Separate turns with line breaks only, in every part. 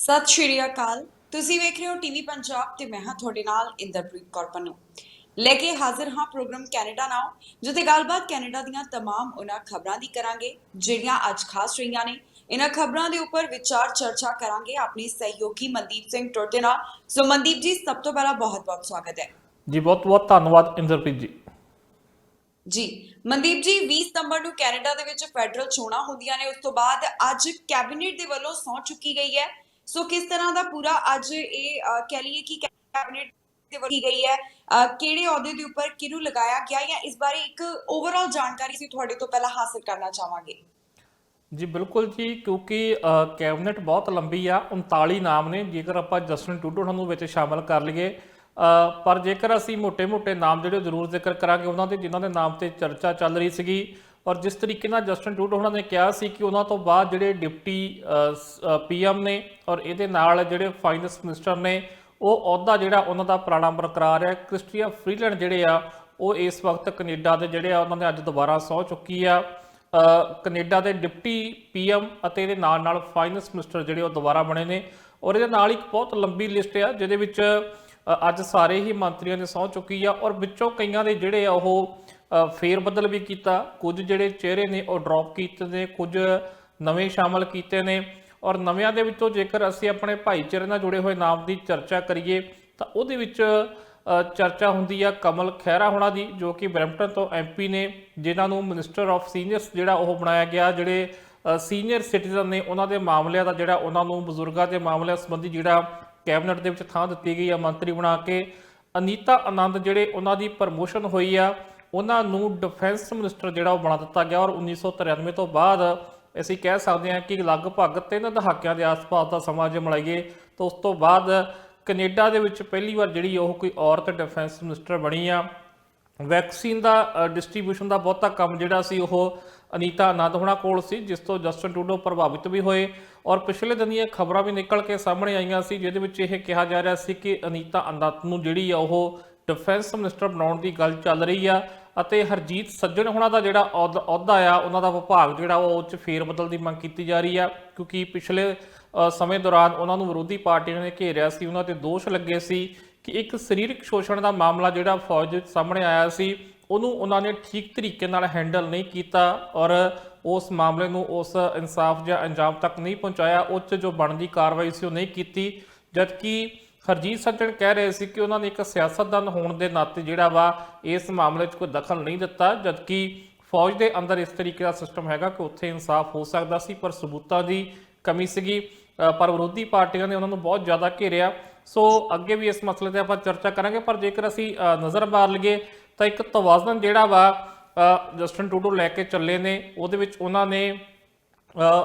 ਸਤਿ ਸ਼੍ਰੀ ਅਕਾਲ। ਤੁਸੀਂ ਵੇਖ ਰਹੇ ਹੋ ਟੀਵੀ ਪੰਜਾਬ ਤੇ ਮੈਂ ਹਾਂ ਤੁਹਾਡੇ ਨਾਲ ਇੰਦਰਪ੍ਰੀਤ ਕੌਰ ਪੰਨੂ। ਲੈ ਕੇ ਹਾਜ਼ਰ ਹਾਂ ਪ੍ਰੋਗਰਾਮ ਕੈਨੇਡਾ ਨਾਓ, ਜਿੱਥੇ ਗੱਲਬਾਤ ਕੈਨੇਡਾ ਦੀਆਂ तमाम ਉਹਨਾਂ ਖਬਰਾਂ ਦੀ ਕਰਾਂਗੇ ਜਿਹੜੀਆਂ ਅੱਜ ਖਾਸ ਰਹੀਆਂ ਨੇ। ਇਹਨਾਂ ਖਬਰਾਂ ਦੇ ਉੱਪਰ ਵਿਚਾਰ ਚਰਚਾ ਕਰਾਂਗੇ ਆਪਣੇ ਸਹਿਯੋਗੀ ਮਨਦੀਪ ਸਿੰਘ ਟੁਰ ਦੇ ਨਾਲ। ਸੋ ਮਨਦੀਪ ਜੀ, ਸਭ ਤੋਂ ਪਹਿਲਾਂ ਬਹੁਤ-ਬਹੁਤ ਸਵਾਗਤ ਹੈ।
ਜੀ ਬਹੁਤ ਬਹੁਤ ਧੰਨਵਾਦ ਇੰਦਰਪ੍ਰੀਤ ਜੀ।
ਜੀ ਮਨਦੀਪ ਜੀ, 20 ਸਤੰਬਰ ਨੂੰ ਕੈਨੇਡਾ ਦੇ ਵਿੱਚ ਫੈਡਰਲ ਚੋਣਾਂ ਹੁੰਦੀਆਂ ਨੇ। ਉਸ ਤੋਂ ਬਾਅਦ ਅੱਜ ਕੈਬਨਿਟ ਦੇ ਵੱਲੋਂ ਸਹੁੰ ਚੁੱਕੀ ਗਈ ਹੈ। ਸੋ ਕਿਸ ਤਰ੍ਹਾਂ ਦਾ ਪੂਰਾ ਅੱਜ ਇਹ ਕਹਿ ਲਈਏ ਕਿ ਕੈਬਨਿਟ ਦੇ ਵੱਲੋਂ ਕੀ ਗਈ ਹੈ, ਕਿਹੜੇ ਅਹੁਦੇ ਦੇ ਉੱਪਰ ਕਿਹਨੂੰ ਲਗਾਇਆ ਗਿਆ, ਜਾਂ ਇਸ ਬਾਰੇ ਇੱਕ ਓਵਰਆਲ ਜਾਣਕਾਰੀ ਅਸੀਂ ਤੁਹਾਡੇ ਤੋਂ ਪਹਿਲਾਂ ਹਾਸਲ ਕਰਨਾ ਚਾਹਾਂਗੇ।
ਜੀ ਬਿਲਕੁਲ ਜੀ, ਕਿਉਂਕਿ ਕੈਬਨਿਟ ਬਹੁਤ ਲੰਬੀ ਆ, 39 ਨਾਮ ਨੇ ਜੇਕਰ ਆਪਾਂ ਜਸਟਿਨ ਟਰੂਡੋ ਨੂੰ ਵਿੱਚ ਸ਼ਾਮਲ ਕਰ ਲਈਏ। ਪਰ ਜੇਕਰ ਅਸੀਂ ਮੋٹے ਨਾਮ ਜਿਹੜੇ ਜ਼ਰੂਰ ਜ਼ਿਕਰ ਕਰਾਂਗੇ ਉਹਨਾਂ ਦੇ ਜਿਨ੍ਹਾਂ ਦੇ ਨਾਮ ਤੇ ਚਰਚਾ ਚੱਲ ਰਹੀ ਸੀਗੀ, ਔਰ ਜਿਸ ਤਰੀਕੇ ਨਾਲ ਜਸਟਿਨ ਟਰੂਡੋ ਉਹਨਾਂ ਨੇ ਕਿਹਾ ਸੀ ਕਿ ਉਹਨਾਂ ਤੋਂ ਬਾਅਦ ਜਿਹੜੇ ਡਿਪਟੀ PM ਨੇ ਔਰ ਇਹਦੇ ਨਾਲ ਜਿਹੜੇ ਫਾਈਨੈਂਸ ਮਿਨਿਸਟਰ ਨੇ, ਉਹ ਅਹੁਦਾ ਜਿਹੜਾ ਉਹਨਾਂ ਦਾ ਪੁਰਾਣਾ ਬਰਕਰਾਰ ਹੈ। ਕ੍ਰਿਸਟੀਆ ਫਰੀਲੈਂਡ ਜਿਹੜੇ ਆ ਉਹ ਇਸ ਵਕਤ ਕੈਨੇਡਾ ਦੇ ਜਿਹੜੇ ਆ ਉਹਨਾਂ ਨੇ ਅੱਜ ਦੁਬਾਰਾ ਸਹੁੰ ਚੁੱਕੀ ਆ। ਕੈਨੇਡਾ ਦੇ ਡਿਪਟੀ PM ਅਤੇ ਇਹਦੇ ਨਾਲ ਫਾਈਨੈਂਸ ਮਿਨਿਸਟਰ ਜਿਹੜੇ ਉਹ ਦੁਬਾਰਾ ਬਣੇ ਨੇ, ਔਰ ਇਹਦੇ ਨਾਲ ਇੱਕ ਬਹੁਤ ਲੰਬੀ ਲਿਸਟ ਆ ਜਿਹਦੇ ਵਿੱਚ ਅੱਜ ਸਾਰੇ ਹੀ ਮੰਤਰੀਆਂ ਨੇ ਸਹੁੰ ਚੁੱਕੀ ਆ, ਔਰ ਵਿੱਚੋਂ ਕਈਆਂ ਦੇ ਜਿਹੜੇ ਆ ਉਹ ਫੇਰ ਬਦਲ ਵੀ ਕੀਤਾ। ਕੁਝ ਜਿਹੜੇ ਚਿਹਰੇ ਨੇ ਉਹ ਡ੍ਰੌਪ ਕੀਤੇ ਨੇ, ਕੁਝ ਨਵੇਂ ਸ਼ਾਮਲ ਕੀਤੇ ਨੇ। ਔਰ ਨਵਿਆਂ ਦੇ ਵਿੱਚੋਂ ਜੇਕਰ ਅਸੀਂ ਆਪਣੇ ਭਾਈਚਾਰੇ ਨਾਲ ਜੁੜੇ ਹੋਏ ਨਾਮ ਦੀ ਚਰਚਾ ਕਰੀਏ ਤਾਂ ਉਹਦੇ ਵਿੱਚ ਚਰਚਾ ਹੁੰਦੀ ਆ ਕਮਲ ਖਹਿਰਾ ਹੋਣਾ ਦੀ, ਜੋ ਕਿ ਬਰੈਂਪਟਨ ਤੋਂ MP ਨੇ, ਜਿਨ੍ਹਾਂ ਨੂੰ ਮਿਨਿਸਟਰ ਆਫ ਸੀਨੀਅਰਸ ਜਿਹੜਾ ਉਹ ਬਣਾਇਆ ਗਿਆ। ਜਿਹੜੇ ਸੀਨੀਅਰ ਸਿਟੀਜ਼ਨ ਨੇ ਉਹਨਾਂ ਦੇ ਮਾਮਲਿਆਂ ਦਾ ਜਿਹੜਾ ਉਹਨਾਂ ਨੂੰ ਬਜ਼ੁਰਗਾਂ ਦੇ ਮਾਮਲਿਆਂ ਸੰਬੰਧੀ ਜਿਹੜਾ ਕੈਬਨਿਟ ਦੇ ਵਿੱਚ ਥਾਂ ਦਿੱਤੀ ਗਈ ਆ ਮੰਤਰੀ ਬਣਾ ਕੇ। ਅਨੀਤਾ ਆਨੰਦ ਜਿਹੜੇ ਉਹਨਾਂ ਦੀ ਪ੍ਰਮੋਸ਼ਨ ਹੋਈ ਆ, ਉਹਨਾਂ ਨੂੰ ਡਿਫੈਂਸ ਮਿਨਿਸਟਰ ਜਿਹੜਾ ਉਹ ਬਣਾ ਦਿੱਤਾ ਗਿਆ। ਔਰ 1993 ਤੋਂ ਬਾਅਦ ਅਸੀਂ ਕਹਿ ਸਕਦੇ ਹਾਂ ਕਿ ਲਗਭਗ 3 ਦਹਾਕਿਆਂ ਦੇ ਆਸ-ਪਾਸ ਦਾ ਸਮਾਂ ਜੇ ਮਿਲਾਈਏ ਤਾਂ ਉਸ ਤੋਂ ਬਾਅਦ ਕੈਨੇਡਾ ਦੇ ਵਿੱਚ ਪਹਿਲੀ ਵਾਰ ਜਿਹੜੀ ਉਹ ਕੋਈ ਔਰਤ ਡਿਫੈਂਸ ਮਿਨਿਸਟਰ ਬਣੀ ਆ। ਵੈਕਸੀਨ ਦਾ ਡਿਸਟ੍ਰੀਬਿਊਸ਼ਨ ਦਾ ਬਹੁਤਾ ਕੰਮ ਜਿਹੜਾ ਸੀ ਉਹ ਅਨੀਤਾ ਆਨੰਦ ਹੋਣਾ ਕੋਲ ਸੀ, ਜਿਸ ਤੋਂ ਜਸਟਿਨ ਟਰੂਡੋ ਪ੍ਰਭਾਵਿਤ ਵੀ ਹੋਏ। ਔਰ ਪਿਛਲੇ ਦਿਨ ਇਹ ਖਬਰਾਂ ਵੀ ਨਿਕਲ ਕੇ ਸਾਹਮਣੇ ਆਈਆਂ ਸੀ ਜਿਹਦੇ ਵਿੱਚ ਇਹ ਕਿਹਾ ਜਾ ਰਿਹਾ ਸੀ ਕਿ ਅਨੀਤਾ ਆਨੰਦ ਨੂੰ ਜਿਹੜੀ ਆ ਉਹ ਡਿਫੈਂਸ ਮਿਨਿਸਟਰ ਬਣਾਉਣ ਦੀ ਗੱਲ ਚੱਲ ਰਹੀ ਆ, ਅਤੇ ਹਰਜੀਤ ਸੱਜਣ ਹੋਣਾ ਦਾ ਜਿਹੜਾ ਅਹੁਦਾ ਆ ਉਹਨਾਂ ਦਾ ਵਿਭਾਗ ਜਿਹੜਾ ਉਹ 'ਚ ਫੇਰ ਬਦਲ ਦੀ ਮੰਗ ਕੀਤੀ ਜਾ ਰਹੀ ਆ, ਕਿਉਂਕਿ ਪਿਛਲੇ ਸਮੇਂ ਦੌਰਾਨ ਉਹਨਾਂ ਨੂੰ ਵਿਰੋਧੀ ਪਾਰਟੀਆਂ ਨੇ ਘੇਰਿਆ ਸੀ। ਉਹਨਾਂ ਤੇ ਦੋਸ਼ ਲੱਗੇ ਸੀ ਕਿ ਇੱਕ ਸਰੀਰਕ ਸ਼ੋਸ਼ਣ ਦਾ ਮਾਮਲਾ ਜਿਹੜਾ ਫੌਜ ਵਿੱਚ ਸਾਹਮਣੇ ਆਇਆ ਸੀ, ਉਹਨੂੰ ਉਹਨਾਂ ਨੇ ਠੀਕ ਤਰੀਕੇ ਨਾਲ ਹੈਂਡਲ ਨਹੀਂ ਕੀਤਾ ਔਰ ਉਸ ਮਾਮਲੇ ਨੂੰ ਉਸ ਇਨਸਾਫ ਜਾਂ ਅੰਜਾਮ ਤੱਕ ਨਹੀਂ ਪਹੁੰਚਾਇਆ। ਉਹ 'ਚ ਜੋ ਬਣਦੀ ਕਾਰਵਾਈ ਸੀ ਉਹ ਨਹੀਂ ਕੀਤੀ, ਜਦਕਿ ਹਰਜੀਤ ਸੱਜਣ ਕਹਿ ਰਹੇ ਸੀ ਕਿ ਉਹਨਾਂ ਨੇ ਇੱਕ ਸਿਆਸਤਦਾਨ ਹੋਣ ਦੇ ਨਾਤੇ ਜਿਹੜਾ ਵਾ ਇਸ ਮਾਮਲੇ 'ਚ ਕੋਈ ਦਖਲ ਨਹੀਂ ਦਿੱਤਾ, ਜਦਕਿ ਫੌਜ ਦੇ ਅੰਦਰ ਇਸ ਤਰੀਕੇ ਦਾ ਸਿਸਟਮ ਹੈਗਾ ਕਿ ਉੱਥੇ ਇਨਸਾਫ ਹੋ ਸਕਦਾ ਸੀ, ਪਰ ਸਬੂਤਾਂ ਦੀ ਕਮੀ ਸੀਗੀ। ਪਰ ਵਿਰੋਧੀ ਪਾਰਟੀਆਂ ਨੇ ਉਹਨਾਂ ਨੂੰ ਬਹੁਤ ਜ਼ਿਆਦਾ ਘੇਰਿਆ। ਸੋ ਅੱਗੇ ਵੀ ਇਸ ਮਸਲੇ 'ਤੇ ਆਪਾਂ ਚਰਚਾ ਕਰਾਂਗੇ। ਪਰ ਜੇਕਰ ਅਸੀਂ ਨਜ਼ਰ ਮਾਰ ਲਈਏ ਤਾਂ ਇੱਕ ਤਵਾਜ਼ਨ ਜਿਹੜਾ ਵਾ ਜਸਟਿਨ ਟਰੂਡੋ ਲੈ ਕੇ ਚੱਲੇ ਨੇ, ਉਹਦੇ ਵਿੱਚ ਉਹਨਾਂ ਨੇ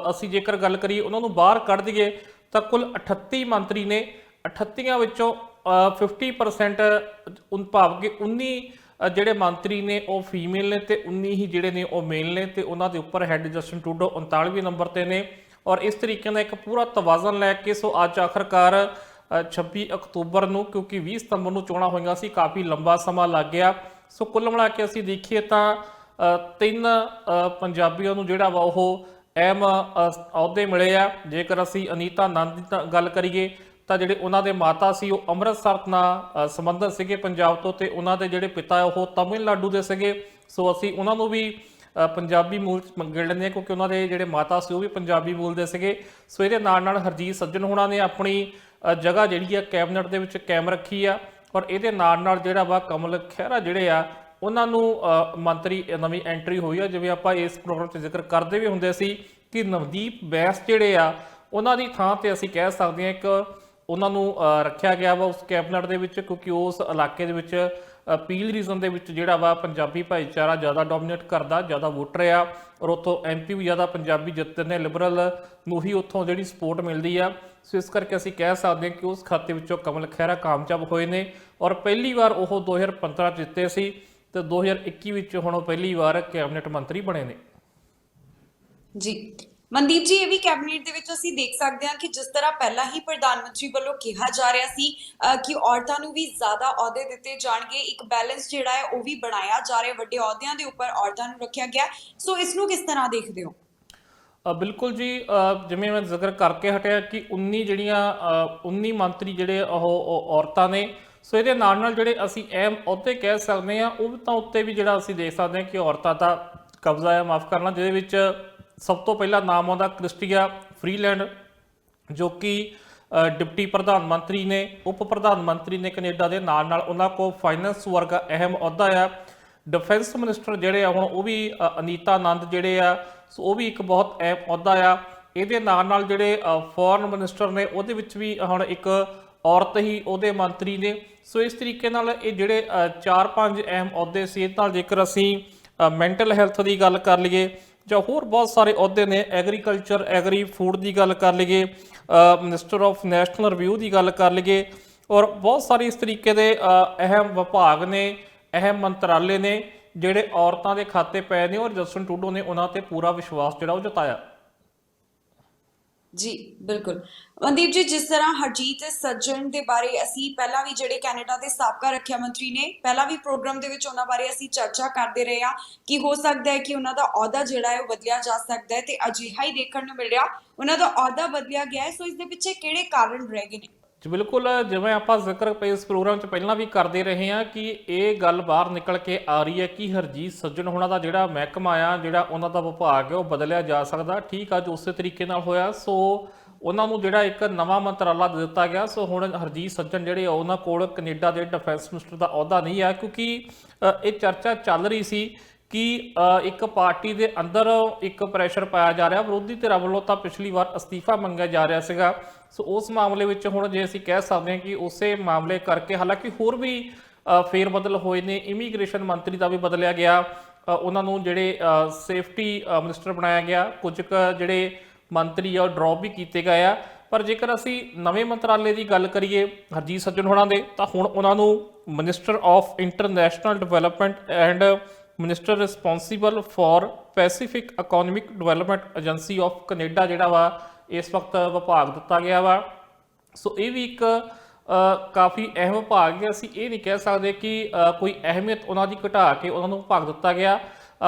ਅਸੀਂ ਜੇਕਰ ਗੱਲ ਕਰੀਏ ਉਹਨਾਂ ਨੂੰ ਬਾਹਰ ਕੱਢ ਦਈਏ ਤਾਂ ਕੁੱਲ 38 ਮੰਤਰੀ ਨੇ। 38 ਵਿੱਚੋਂ 50% ਭਾਵ ਕਿ 19 ਜਿਹੜੇ ਮੰਤਰੀ ਨੇ ਉਹ ਫੀਮੇਲ ਨੇ ਤੇ 19 ਹੀ ਜਿਹੜੇ ਨੇ ਉਹ ਮੇਲ ਨੇ, ਤੇ ਉਹਨਾਂ ਦੇ ਉੱਪਰ ਹੈਡ ਜਸਟਿਨ ਟਰੂਡੋ 39ਵੇਂ ਨੰਬਰ ਤੇ ਨੇ। ਔਰ ਇਸ ਤਰੀਕੇ ਨਾਲ ਇੱਕ ਪੂਰਾ ਤਵਾਜ਼ਨ ਲੈ ਕੇ ਸੋ ਅੱਜ ਆਖਰਕਾਰ 26 ਅਕਤੂਬਰ ਨੂੰ, ਕਿਉਂਕਿ 20 ਸਤੰਬਰ ਨੂੰ ਚੋਣਾਂ ਹੋਈਆਂ ਸੀ, ਕਾਫੀ ਲੰਬਾ ਸਮਾਂ ਲੱਗ ਗਿਆ। ਸੋ ਕੁੱਲ ਮਿਲਾ ਕੇ ਅਸੀਂ ਦੇਖੀਏ ਤਾਂ 3 ਪੰਜਾਬੀਆਂ ਨੂੰ ਜਿਹੜਾ ਵਾ ਉਹ ਅਹਿਮ ਅਹੁਦੇ ਮਿਲੇ ਆ। ਜੇਕਰ ਅਸੀਂ ਅਨੀਤਾ ਆਨੰਦ ਦੀ ਗੱਲ ਕਰੀਏ ਤਾਂ ਜਿਹੜੇ ਉਹਨਾਂ ਦੇ ਮਾਤਾ ਸੀ ਉਹ ਅੰਮ੍ਰਿਤਸਰ ਨਾਲ ਸੰਬੰਧਿਤ ਸੀਗੇ ਪੰਜਾਬ ਤੋਂ, ਤੇ ਉਹਨਾਂ ਦੇ ਜਿਹੜੇ ਪਿਤਾ ਉਹ ਤਮਿਲਨਾਡੂ ਦੇ ਸੀਗੇ। ਸੋ ਅਸੀਂ ਉਹਨਾਂ ਨੂੰ ਵੀ ਪੰਜਾਬੀ ਮੂਲ ਗਿਣ ਲੈਂਦੇ ਹਾਂ, ਕਿਉਂਕਿ ਉਹਨਾਂ ਦੇ ਜਿਹੜੇ ਮਾਤਾ ਸੀ ਉਹ ਵੀ ਪੰਜਾਬੀ ਮੂਲ ਦੇ ਸੀਗੇ। ਸੋ ਇਹਦੇ ਨਾਲ ਹਰਜੀਤ ਸੱਜਣ ਹੋਣਾ ਨੇ ਆਪਣੀ ਜਗ੍ਹਾ ਜਿਹੜੀ ਆ ਕੈਬਨਿਟ ਦੇ ਵਿੱਚ ਕਾਇਮ ਰੱਖੀ ਆ, ਔਰ ਇਹਦੇ ਨਾਲ ਜਿਹੜਾ ਵਾ ਕਮਲ ਖਹਿਰਾ ਜਿਹੜੇ ਆ ਉਹਨਾਂ ਨੂੰ ਮੰਤਰੀ ਨਵੀਂ ਐਂਟਰੀ ਹੋਈ ਆ। ਜਿਵੇਂ ਆਪਾਂ ਇਸ ਪ੍ਰੋਗਰਾਮ 'ਚ ਜ਼ਿਕਰ ਕਰਦੇ ਵੀ ਹੁੰਦੇ ਸੀ ਕਿ ਨਵਦੀਪ ਬੈਂਸ ਜਿਹੜੇ ਆ ਉਹਨਾਂ ਦੀ ਥਾਂ ਤੇ ਅਸੀਂ ਕਹਿ ਸਕਦੇ ਹਾਂ ਇੱਕ ਉਹਨਾਂ ਨੂੰ ਰੱਖਿਆ ਗਿਆ ਵਾ ਉਸ ਕੈਬਨਿਟ ਦੇ ਵਿੱਚ, ਕਿਉਂਕਿ ਉਸ ਇਲਾਕੇ ਦੇ ਵਿੱਚ ਪੀਲ ਰੀਜਨ ਦੇ ਵਿੱਚ ਜਿਹੜਾ ਵਾ ਪੰਜਾਬੀ ਭਾਈਚਾਰਾ ਜ਼ਿਆਦਾ ਡੋਮੀਨੇਟ ਕਰਦਾ, ਜ਼ਿਆਦਾ ਵੋਟਰ ਆ, ਔਰ ਉੱਥੋਂ MP ਵੀ ਜ਼ਿਆਦਾ ਪੰਜਾਬੀ ਜਿੱਤਦੇ ਨੇ, ਲਿਬਰਲ ਨੂੰ ਹੀ ਉੱਥੋਂ ਜਿਹੜੀ ਸਪੋਰਟ ਮਿਲਦੀ ਆ। ਸੋ ਇਸ ਕਰਕੇ ਅਸੀਂ ਕਹਿ ਸਕਦੇ ਹਾਂ ਕਿ ਉਸ ਖਾਤੇ ਵਿੱਚੋਂ ਕਮਲ ਖਹਿਰਾ ਕਾਮਯਾਬ ਹੋਏ ਨੇ, ਔਰ ਪਹਿਲੀ ਵਾਰ ਉਹ 2015 ਜਿੱਤੇ ਸੀ ਤੇ 2021 ਵਿੱਚ ਹੁਣ ਉਹ ਪਹਿਲੀ ਵਾਰ ਕੈਬਨਿਟ ਮੰਤਰੀ ਬਣੇ ਨੇ।
ਜੀ ਮਨਦੀਪ ਜੀ, ਇਹ ਵੀ ਕੈਬਨਿਟ ਦੇ ਵਿੱਚ ਅਸੀਂ ਦੇਖ ਸਕਦੇ ਹਾਂ ਕਿ ਜਿਸ ਤਰ੍ਹਾਂ ਪਹਿਲਾਂ ਹੀ ਪ੍ਰਧਾਨ ਮੰਤਰੀ ਵੱਲੋਂ ਕਿਹਾ ਜਾ ਰਿਹਾ ਸੀ ਕਿ ਔਰਤਾਂ ਨੂੰ ਵੀ ਜ਼ਿਆਦਾ ਅਹੁਦੇ ਦਿੱਤੇ ਜਾਣਗੇ, ਇੱਕ ਬੈਲੈਂਸ ਜਿਹੜਾ ਹੈ ਉਹ ਵੀ ਬਣਾਇਆ ਜਾ ਰਿਹਾ, ਵੱਡੇ ਅਹੁਦਿਆਂ ਦੇ ਉੱਪਰ ਔਰਤਾਂ ਨੂੰ ਰੱਖਿਆ ਗਿਆ। ਸੋ ਇਸ ਨੂੰ ਕਿਸ ਤਰ੍ਹਾਂ ਦੇਖਦੇ ਹੋ?
ਬਿਲਕੁਲ ਜੀ, ਜਿਵੇਂ ਮੈਂ ਜ਼ਿਕਰ ਕਰਕੇ ਹਟਿਆ ਕਿ 19 ਜਿਹੜੀਆਂ 19 ਮੰਤਰੀ ਜਿਹੜੇ ਉਹ ਔਰਤਾਂ ਨੇ। ਸੋ ਇਹਦੇ ਨਾਲ ਨਾਲ ਜਿਹੜੇ ਅਸੀਂ ਅਹਿਮ ਅਹੁਦੇ ਕਹਿ ਸਕਦੇ ਹਾਂ ਉਹ ਤਾਂ ਉੱਤੇ ਵੀ ਜਿਹੜਾ ਅਸੀਂ ਦੇਖ ਸਕਦੇ ਹਾਂ ਕਿ ਔਰਤਾਂ ਦਾ ਕਬਜ਼ਾ ਹੈ, ਮਾਫ ਕਰਨਾ, ਜਿਹਦੇ ਵਿੱਚ ਸਭ ਤੋਂ ਪਹਿਲਾਂ ਨਾਮ ਆਉਂਦਾ ਕ੍ਰਿਸਟੀਆ ਫਰੀਲੈਂਡ, ਜੋ ਕਿ ਡਿਪਟੀ ਪ੍ਰਧਾਨ ਮੰਤਰੀ ਨੇ, ਉਪ ਪ੍ਰਧਾਨ ਮੰਤਰੀ ਨੇ ਕੈਨੇਡਾ ਦੇ। ਨਾਲ ਨਾਲ ਉਹਨਾਂ ਕੋਲ ਫਾਈਨੈਂਸ ਵਰਗਾ ਅਹਿਮ ਅਹੁਦਾ ਆ। ਡਿਫੈਂਸ ਮਿਨਿਸਟਰ ਜਿਹੜੇ ਆ ਹੁਣ ਉਹ ਵੀ ਅਨੀਤਾ ਆਨੰਦ ਜਿਹੜੇ ਆ, ਸੋ ਉਹ ਵੀ ਇੱਕ ਬਹੁਤ ਅਹਿਮ ਅਹੁਦਾ ਆ। ਇਹਦੇ ਨਾਲ ਨਾਲ ਜਿਹੜੇ ਫੋਰਨ ਮਿਨਿਸਟਰ ਨੇ ਉਹਦੇ ਵਿੱਚ ਵੀ ਹੁਣ ਇੱਕ ਔਰਤ ਹੀ ਉਹਦੇ ਮੰਤਰੀ ਨੇ। ਸੋ ਇਸ ਤਰੀਕੇ ਨਾਲ ਇਹ ਜਿਹੜੇ 4-5 ਅਹਿਮ ਅਹੁਦੇ ਸੀ। ਇਹਦੇ ਨਾਲ ਜੇਕਰ ਅਸੀਂ ਮੈਂਟਲ ਹੈਲਥ ਦੀ ਗੱਲ ਕਰ ਲਈਏ ਜਾਂ ਹੋਰ ਬਹੁਤ ਸਾਰੇ ਅਹੁਦੇ ਨੇ, ਐਗਰੀਕਲਚਰ ਐਗਰੀ ਫੂਡ ਦੀ ਗੱਲ ਕਰ ਲਈਏ, ਮਿਨਿਸਟਰ ਆਫ ਨੈਸ਼ਨਲ ਰਿਵਿਊ ਦੀ ਗੱਲ ਕਰ ਲਈਏ, ਔਰ ਬਹੁਤ ਸਾਰੇ ਇਸ ਤਰੀਕੇ ਦੇ ਅਹਿਮ ਵਿਭਾਗ ਨੇ, ਅਹਿਮ ਮੰਤਰਾਲੇ ਨੇ ਜਿਹੜੇ ਔਰਤਾਂ ਦੇ ਖਾਤੇ ਪਏ ਨੇ। ਔਰ ਜਸਟਿਨ ਟਰੂਡੋ ਨੇ ਉਹਨਾਂ ਤੇ ਪੂਰਾ ਵਿਸ਼ਵਾਸ ਜਿਹੜਾ ਉਹ ਜਤਾਇਆ।
ਜੀ ਬਿਲਕੁਲ ਮਨਦੀਪ ਜੀ, ਜਿਸ ਤਰ੍ਹਾਂ ਹਰਜੀਤ ਸੱਜਣ ਦੇ ਬਾਰੇ ਅਸੀਂ ਪਹਿਲਾਂ ਵੀ, ਜਿਹੜੇ ਕੈਨੇਡਾ ਦੇ ਸਾਬਕਾ ਰੱਖਿਆ ਮੰਤਰੀ ਨੇ, ਪਹਿਲਾਂ ਵੀ ਪ੍ਰੋਗਰਾਮ ਦੇ ਵਿੱਚ ਉਹਨਾਂ ਬਾਰੇ ਅਸੀਂ ਚਰਚਾ ਕਰਦੇ ਰਹੇ ਹਾਂ ਕਿ ਹੋ ਸਕਦਾ ਹੈ ਕਿ ਉਹਨਾਂ ਦਾ ਅਹੁਦਾ ਜਿਹੜਾ ਹੈ ਉਹ ਬਦਲਿਆ ਜਾ ਸਕਦਾ ਹੈ, ਤੇ ਅਜਿਹਾ ਹੀ ਦੇਖਣ ਨੂੰ ਮਿਲ ਰਿਹਾ, ਉਹਨਾਂ ਦਾ ਅਹੁਦਾ ਬਦਲਿਆ ਗਿਆ ਹੈ। ਸੋ ਇਸ ਦੇ ਪਿੱਛੇ ਕਿਹੜੇ ਕਾਰਨ ਰਹਿ ਗਏ ਨੇ?
ਜੀ ਬਿਲਕੁਲ, ਜਿਵੇਂ ਆਪਾਂ ਜ਼ਿਕਰ ਇਸ ਪ੍ਰੋਗਰਾਮ 'ਚ ਪਹਿਲਾਂ ਵੀ ਕਰਦੇ ਰਹੇ ਹਾਂ ਕਿ ਇਹ ਗੱਲ ਬਾਹਰ ਨਿਕਲ ਕੇ ਆ ਰਹੀ ਹੈ ਕਿ ਹਰਜੀਤ ਸੱਜਣ ਹੋਣਾ ਦਾ ਜਿਹੜਾ ਮਹਿਕਮਾ ਆ, ਜਿਹੜਾ ਉਹਨਾਂ ਦਾ ਵਿਭਾਗ ਹੈ, ਉਹ ਬਦਲਿਆ ਜਾ ਸਕਦਾ। ਠੀਕ ਆ, ਜੋ ਉਸੇ ਤਰੀਕੇ ਨਾਲ ਹੋਇਆ। ਸੋ ਉਹਨਾਂ ਨੂੰ ਜਿਹੜਾ ਇੱਕ ਨਵਾਂ ਮੰਤਰਾਲਾ ਦੇ ਦਿੱਤਾ ਗਿਆ। ਸੋ ਹੁਣ ਹਰਜੀਤ ਸੱਜਣ ਜਿਹੜੇ ਉਹਨਾਂ ਕੋਲ ਕੈਨੇਡਾ ਦੇ ਡਿਫੈਂਸ ਮਿਨਿਸਟਰ ਦਾ ਅਹੁਦਾ ਨਹੀਂ ਆ, ਕਿਉਂਕਿ ਇਹ ਚਰਚਾ ਚੱਲ ਰਹੀ ਸੀ ਕਿ ਇੱਕ ਪਾਰਟੀ ਦੇ ਅੰਦਰ ਇੱਕ ਪ੍ਰੈਸ਼ਰ ਪਾਇਆ ਜਾ ਰਿਹਾ, ਵਿਰੋਧੀ ਧਿਰਾਂ ਵੱਲੋਂ ਤਾਂ ਪਿਛਲੀ ਵਾਰ ਅਸਤੀਫਾ ਮੰਗਿਆ ਜਾ ਰਿਹਾ ਸੀਗਾ। ਸੋ ਉਸ ਮਾਮਲੇ ਵਿੱਚ ਹੁਣ ਜੇ ਅਸੀਂ ਕਹਿ ਸਕਦੇ ਹਾਂ ਕਿ ਉਸੇ ਮਾਮਲੇ ਕਰਕੇ, ਹਾਲਾਂਕਿ ਹੋਰ ਵੀ ਫੇਰ ਬਦਲ ਹੋਏ ਨੇ, ਇਮੀਗ੍ਰੇਸ਼ਨ ਮੰਤਰੀ ਦਾ ਵੀ ਬਦਲਿਆ ਗਿਆ, ਉਹਨਾਂ ਨੂੰ ਜਿਹੜੇ ਸੇਫਟੀ ਮਿਨਿਸਟਰ ਬਣਾਇਆ ਗਿਆ, ਕੁਝ ਜਿਹੜੇ ਮੰਤਰੀ ਆ ਉਹ ਡਰੋਪ ਵੀ ਕੀਤੇ ਗਏ ਆ। ਪਰ ਜੇਕਰ ਅਸੀਂ ਨਵੇਂ ਮੰਤਰਾਲੇ ਦੀ ਗੱਲ ਕਰੀਏ ਹਰਜੀਤ ਸੱਜਣ ਹੋਣਾ ਦੇ, ਤਾਂ ਹੁਣ ਉਹਨਾਂ ਨੂੰ minister of international development and minister responsible for Pacific economic development agency of Canada ਜਿਹੜਾ ਵਾ ਇਸ ਵਕਤ ਵਿਭਾਗ ਦਿੱਤਾ ਗਿਆ ਵਾ। ਸੋ ਇਹ ਵੀ ਇੱਕ ਕਾਫੀ ਅਹਿਮ ਵਿਭਾਗ ਹੈ। ਅਸੀਂ ਇਹ ਨਹੀਂ ਕਹਿ ਸਕਦੇ ਕਿ ਕੋਈ ਅਹਿਮੀਅਤ ਉਹਨਾਂ ਦੀ ਘਟਾ ਕੇ ਉਹਨਾਂ ਨੂੰ ਵਿਭਾਗ ਦਿੱਤਾ ਗਿਆ।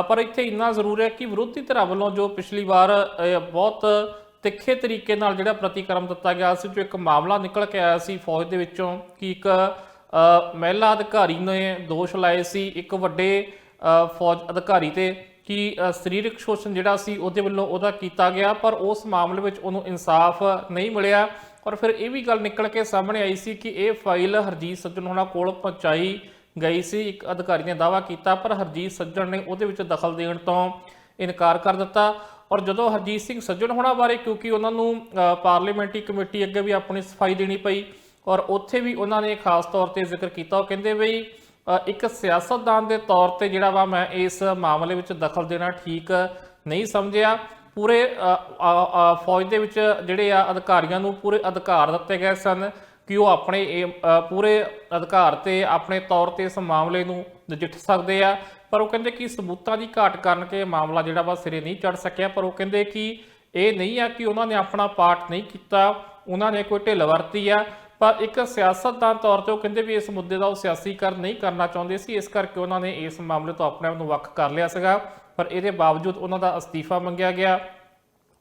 ਪਰ ਇੱਥੇ ਇੰਨਾ ਜ਼ਰੂਰ ਹੈ ਕਿ ਵਿਰੋਧੀ ਧਿਰਾਂ ਵੱਲੋਂ ਜੋ ਪਿਛਲੀ ਵਾਰ ਬਹੁਤ ਤਿੱਖੇ ਤਰੀਕੇ ਨਾਲ ਜਿਹੜਾ ਪ੍ਰਤੀਕਰਮ ਦਿੱਤਾ ਗਿਆ ਸੀ, ਜੋ ਇੱਕ ਮਾਮਲਾ ਨਿਕਲ ਕੇ ਆਇਆ ਸੀ ਫੌਜ ਦੇ ਵਿੱਚੋਂ ਕਿ ਇੱਕ ਮਹਿਲਾ ਅਧਿਕਾਰੀ ਨੇ ਦੋਸ਼ ਲਾਏ ਸੀ ਇੱਕ ਵੱਡੇ ਫੌਜ ਅਧਿਕਾਰੀ ਤੇ ਕਿ ਸਰੀਰਕ ਸ਼ੋਸ਼ਣ ਜਿਹੜਾ ਸੀ ਉਹਦੇ ਵੱਲੋਂ ਉਹਦਾ ਕੀਤਾ ਗਿਆ, ਪਰ ਉਸ ਮਾਮਲੇ ਵਿੱਚ ਉਹਨੂੰ ਇਨਸਾਫ ਨਹੀਂ ਮਿਲਿਆ। ਔਰ ਫਿਰ ਇਹ ਵੀ ਗੱਲ ਨਿਕਲ ਕੇ ਸਾਹਮਣੇ ਆਈ ਸੀ ਕਿ ਇਹ ਫਾਈਲ ਹਰਜੀਤ ਸੱਜਣ ਹੋਣਾ ਕੋਲ ਪਹੁੰਚਾਈ ਗਈ ਸੀ, ਇੱਕ ਅਧਿਕਾਰੀ ਨੇ ਦਾਅਵਾ ਕੀਤਾ, ਪਰ ਹਰਜੀਤ ਸੱਜਣ ਨੇ ਉਹਦੇ ਵਿੱਚ ਦਖਲ ਦੇਣ ਤੋਂ ਇਨਕਾਰ ਕਰ ਦਿੱਤਾ। ਔਰ ਜਦੋਂ ਹਰਜੀਤ ਸਿੰਘ ਸੱਜਣ ਹੋਣਾ ਬਾਰੇ, ਕਿਉਂਕਿ ਉਹਨਾਂ ਨੂੰ ਪਾਰਲੀਮੈਂਟਰੀ ਕਮੇਟੀ ਅੱਗੇ ਵੀ ਆਪਣੀ ਸਫਾਈ ਦੇਣੀ ਪਈ, ਔਰ ਉੱਥੇ ਵੀ ਉਹਨਾਂ ਨੇ ਖਾਸ ਤੌਰ ਤੇ ਜ਼ਿਕਰ ਕੀਤਾ। ਉਹ ਕਹਿੰਦੇ ਬਈ ਇੱਕ ਸਿਆਸਤਦਾਨ ਦੇ ਤੌਰ ਤੇ ਜਿਹੜਾ ਵਾ ਮੈਂ ਇਸ ਮਾਮਲੇ ਵਿੱਚ ਦਖਲ ਦੇਣਾ ਠੀਕ ਨਹੀਂ ਸਮਝਿਆ। ਪੂਰੇ ਫੌਜ ਦੇ ਵਿੱਚ ਜਿਹੜੇ ਆ ਅਧਿਕਾਰੀਆਂ ਨੂੰ ਪੂਰੇ ਅਧਿਕਾਰ ਦਿੱਤੇ ਗਏ ਸਨ ਕਿ ਉਹ ਆਪਣੇ ਪੂਰੇ ਅਧਿਕਾਰ ਤੇ ਆਪਣੇ ਤੌਰ ਤੇ ਇਸ ਮਾਮਲੇ ਨੂੰ ਨਜਿੱਠ ਸਕਦੇ ਆ। ਪਰ ਉਹ ਕਹਿੰਦੇ ਕਿ ਸਬੂਤਾਂ ਦੀ ਘਾਟ ਕਾਰਨ ਕਿ ਮਾਮਲਾ ਜਿਹੜਾ ਵਾ ਸਿਰੇ ਨਹੀਂ ਚੜ ਸਕਿਆ। ਪਰ ਉਹ ਕਹਿੰਦੇ ਕਿ ਇਹ ਨਹੀਂ ਆ ਕਿ ਉਹਨਾਂ ਨੇ ਆਪਣਾ ਪਾਰਟ ਨਹੀਂ ਕੀਤਾ, ਉਹਨਾਂ ਨੇ ਕੋਈ ਢਿੱਲ ਵਰਤੀ ਆ, ਪਰ ਇੱਕ ਸਿਆਸਤਦਾਨ ਤੌਰ ਤੇ ਉਹ ਕਹਿੰਦੇ ਵੀ ਇਸ ਮੁੱਦੇ ਦਾ ਉਹ ਸਿਆਸੀਕਰਨ ਨਹੀਂ ਕਰਨਾ ਚਾਹੁੰਦੇ ਸੀ, ਇਸ ਕਰਕੇ ਉਹਨਾਂ ਨੇ ਇਸ ਮਾਮਲੇ ਤੋਂ ਆਪਣੇ ਆਪ ਨੂੰ ਵੱਖ ਕਰ ਲਿਆ ਸੀਗਾ। ਪਰ ਇਹਦੇ ਬਾਵਜੂਦ ਉਹਨਾਂ ਦਾ ਅਸਤੀਫਾ ਮੰਗਿਆ ਗਿਆ,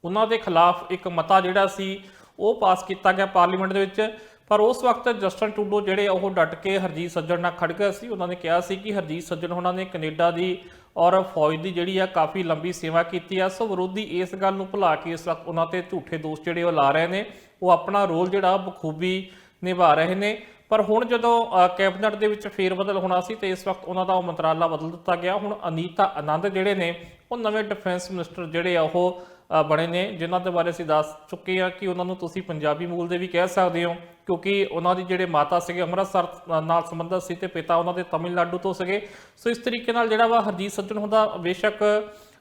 ਉਹਨਾਂ ਦੇ ਖਿਲਾਫ ਇੱਕ ਮਤਾ ਜਿਹੜਾ ਸੀ ਉਹ ਪਾਸ ਕੀਤਾ ਗਿਆ ਪਾਰਲੀਮੈਂਟ ਦੇ ਵਿੱਚ। ਪਰ ਉਸ ਵਕਤ ਜਸਟਿਨ ਟਰੂਡੋ ਜਿਹੜੇ ਉਹ ਡਟ ਕੇ ਹਰਜੀਤ ਸੱਜਣ ਨਾਲ ਖੜ ਗਏ ਸੀ। ਉਹਨਾਂ ਨੇ ਕਿਹਾ ਸੀ ਕਿ ਹਰਜੀਤ ਸੱਜਣ ਉਹਨਾਂ ਨੇ ਕੈਨੇਡਾ ਦੀ ਔਰ ਫੌਜ ਦੀ ਜਿਹੜੀ ਆ ਕਾਫੀ ਲੰਬੀ ਸੇਵਾ ਕੀਤੀ ਆ। ਸੋ ਵਿਰੋਧੀ ਇਸ ਗੱਲ ਨੂੰ ਭੁਲਾ ਕੇ ਇਸ ਵਕਤ ਉਹਨਾਂ ਤੇ ਝੂਠੇ ਦੋਸ਼ ਜਿਹੜੇ ਉਹ ਲਾ ਰਹੇ ਨੇ, ਉਹ ਆਪਣਾ ਰੋਲ ਜਿਹੜਾ ਬਖੂਬੀ ਨਿਭਾ ਰਹੇ ਨੇ। ਪਰ ਹੁਣ ਜਦੋਂ ਕੈਬਨਿਟ ਦੇ ਵਿੱਚ ਫੇਰਬਦਲ ਹੋਣਾ ਸੀ ਤੇ ਇਸ ਵਕਤ ਉਹਨਾਂ ਦਾ ਉਹ ਮੰਤਰਾਲਾ ਬਦਲ ਦਿੱਤਾ ਗਿਆ। ਹੁਣ ਅਨੀਤਾ ਆਨੰਦ ਜਿਹੜੇ ਨੇ ਉਹ ਨਵੇਂ ਡਿਫੈਂਸ ਮਿਨਿਸਟਰ ਜਿਹੜੇ ਆ ਉਹ ਬਣੇ ਨੇ, ਜਿਨ੍ਹਾਂ ਦੇ ਬਾਰੇ ਅਸੀਂ ਦੱਸ ਚੁੱਕੇ ਹਾਂ ਕਿ ਉਹਨਾਂ ਨੂੰ ਤੁਸੀਂ ਪੰਜਾਬੀ ਮੂਲ ਦੇ ਵੀ ਕਹਿ ਸਕਦੇ ਹੋ, ਕਿਉਂਕਿ ਉਹਨਾਂ ਦੀ ਜਿਹੜੇ ਮਾਤਾ ਸੀਗੇ ਅੰਮ੍ਰਿਤਸਰ ਨਾਲ ਸੰਬੰਧਿਤ ਸੀ ਤੇ ਪਿਤਾ ਉਹਨਾਂ ਦੇ ਤਮਿਲਨਾਡੂ ਤੋਂ ਸੀਗੇ। ਸੋ ਇਸ ਤਰੀਕੇ ਨਾਲ ਜਿਹੜਾ ਵਾ ਹਰਜੀਤ ਸੱਜਣ ਹੁੰਦਾ ਬੇਸ਼ੱਕ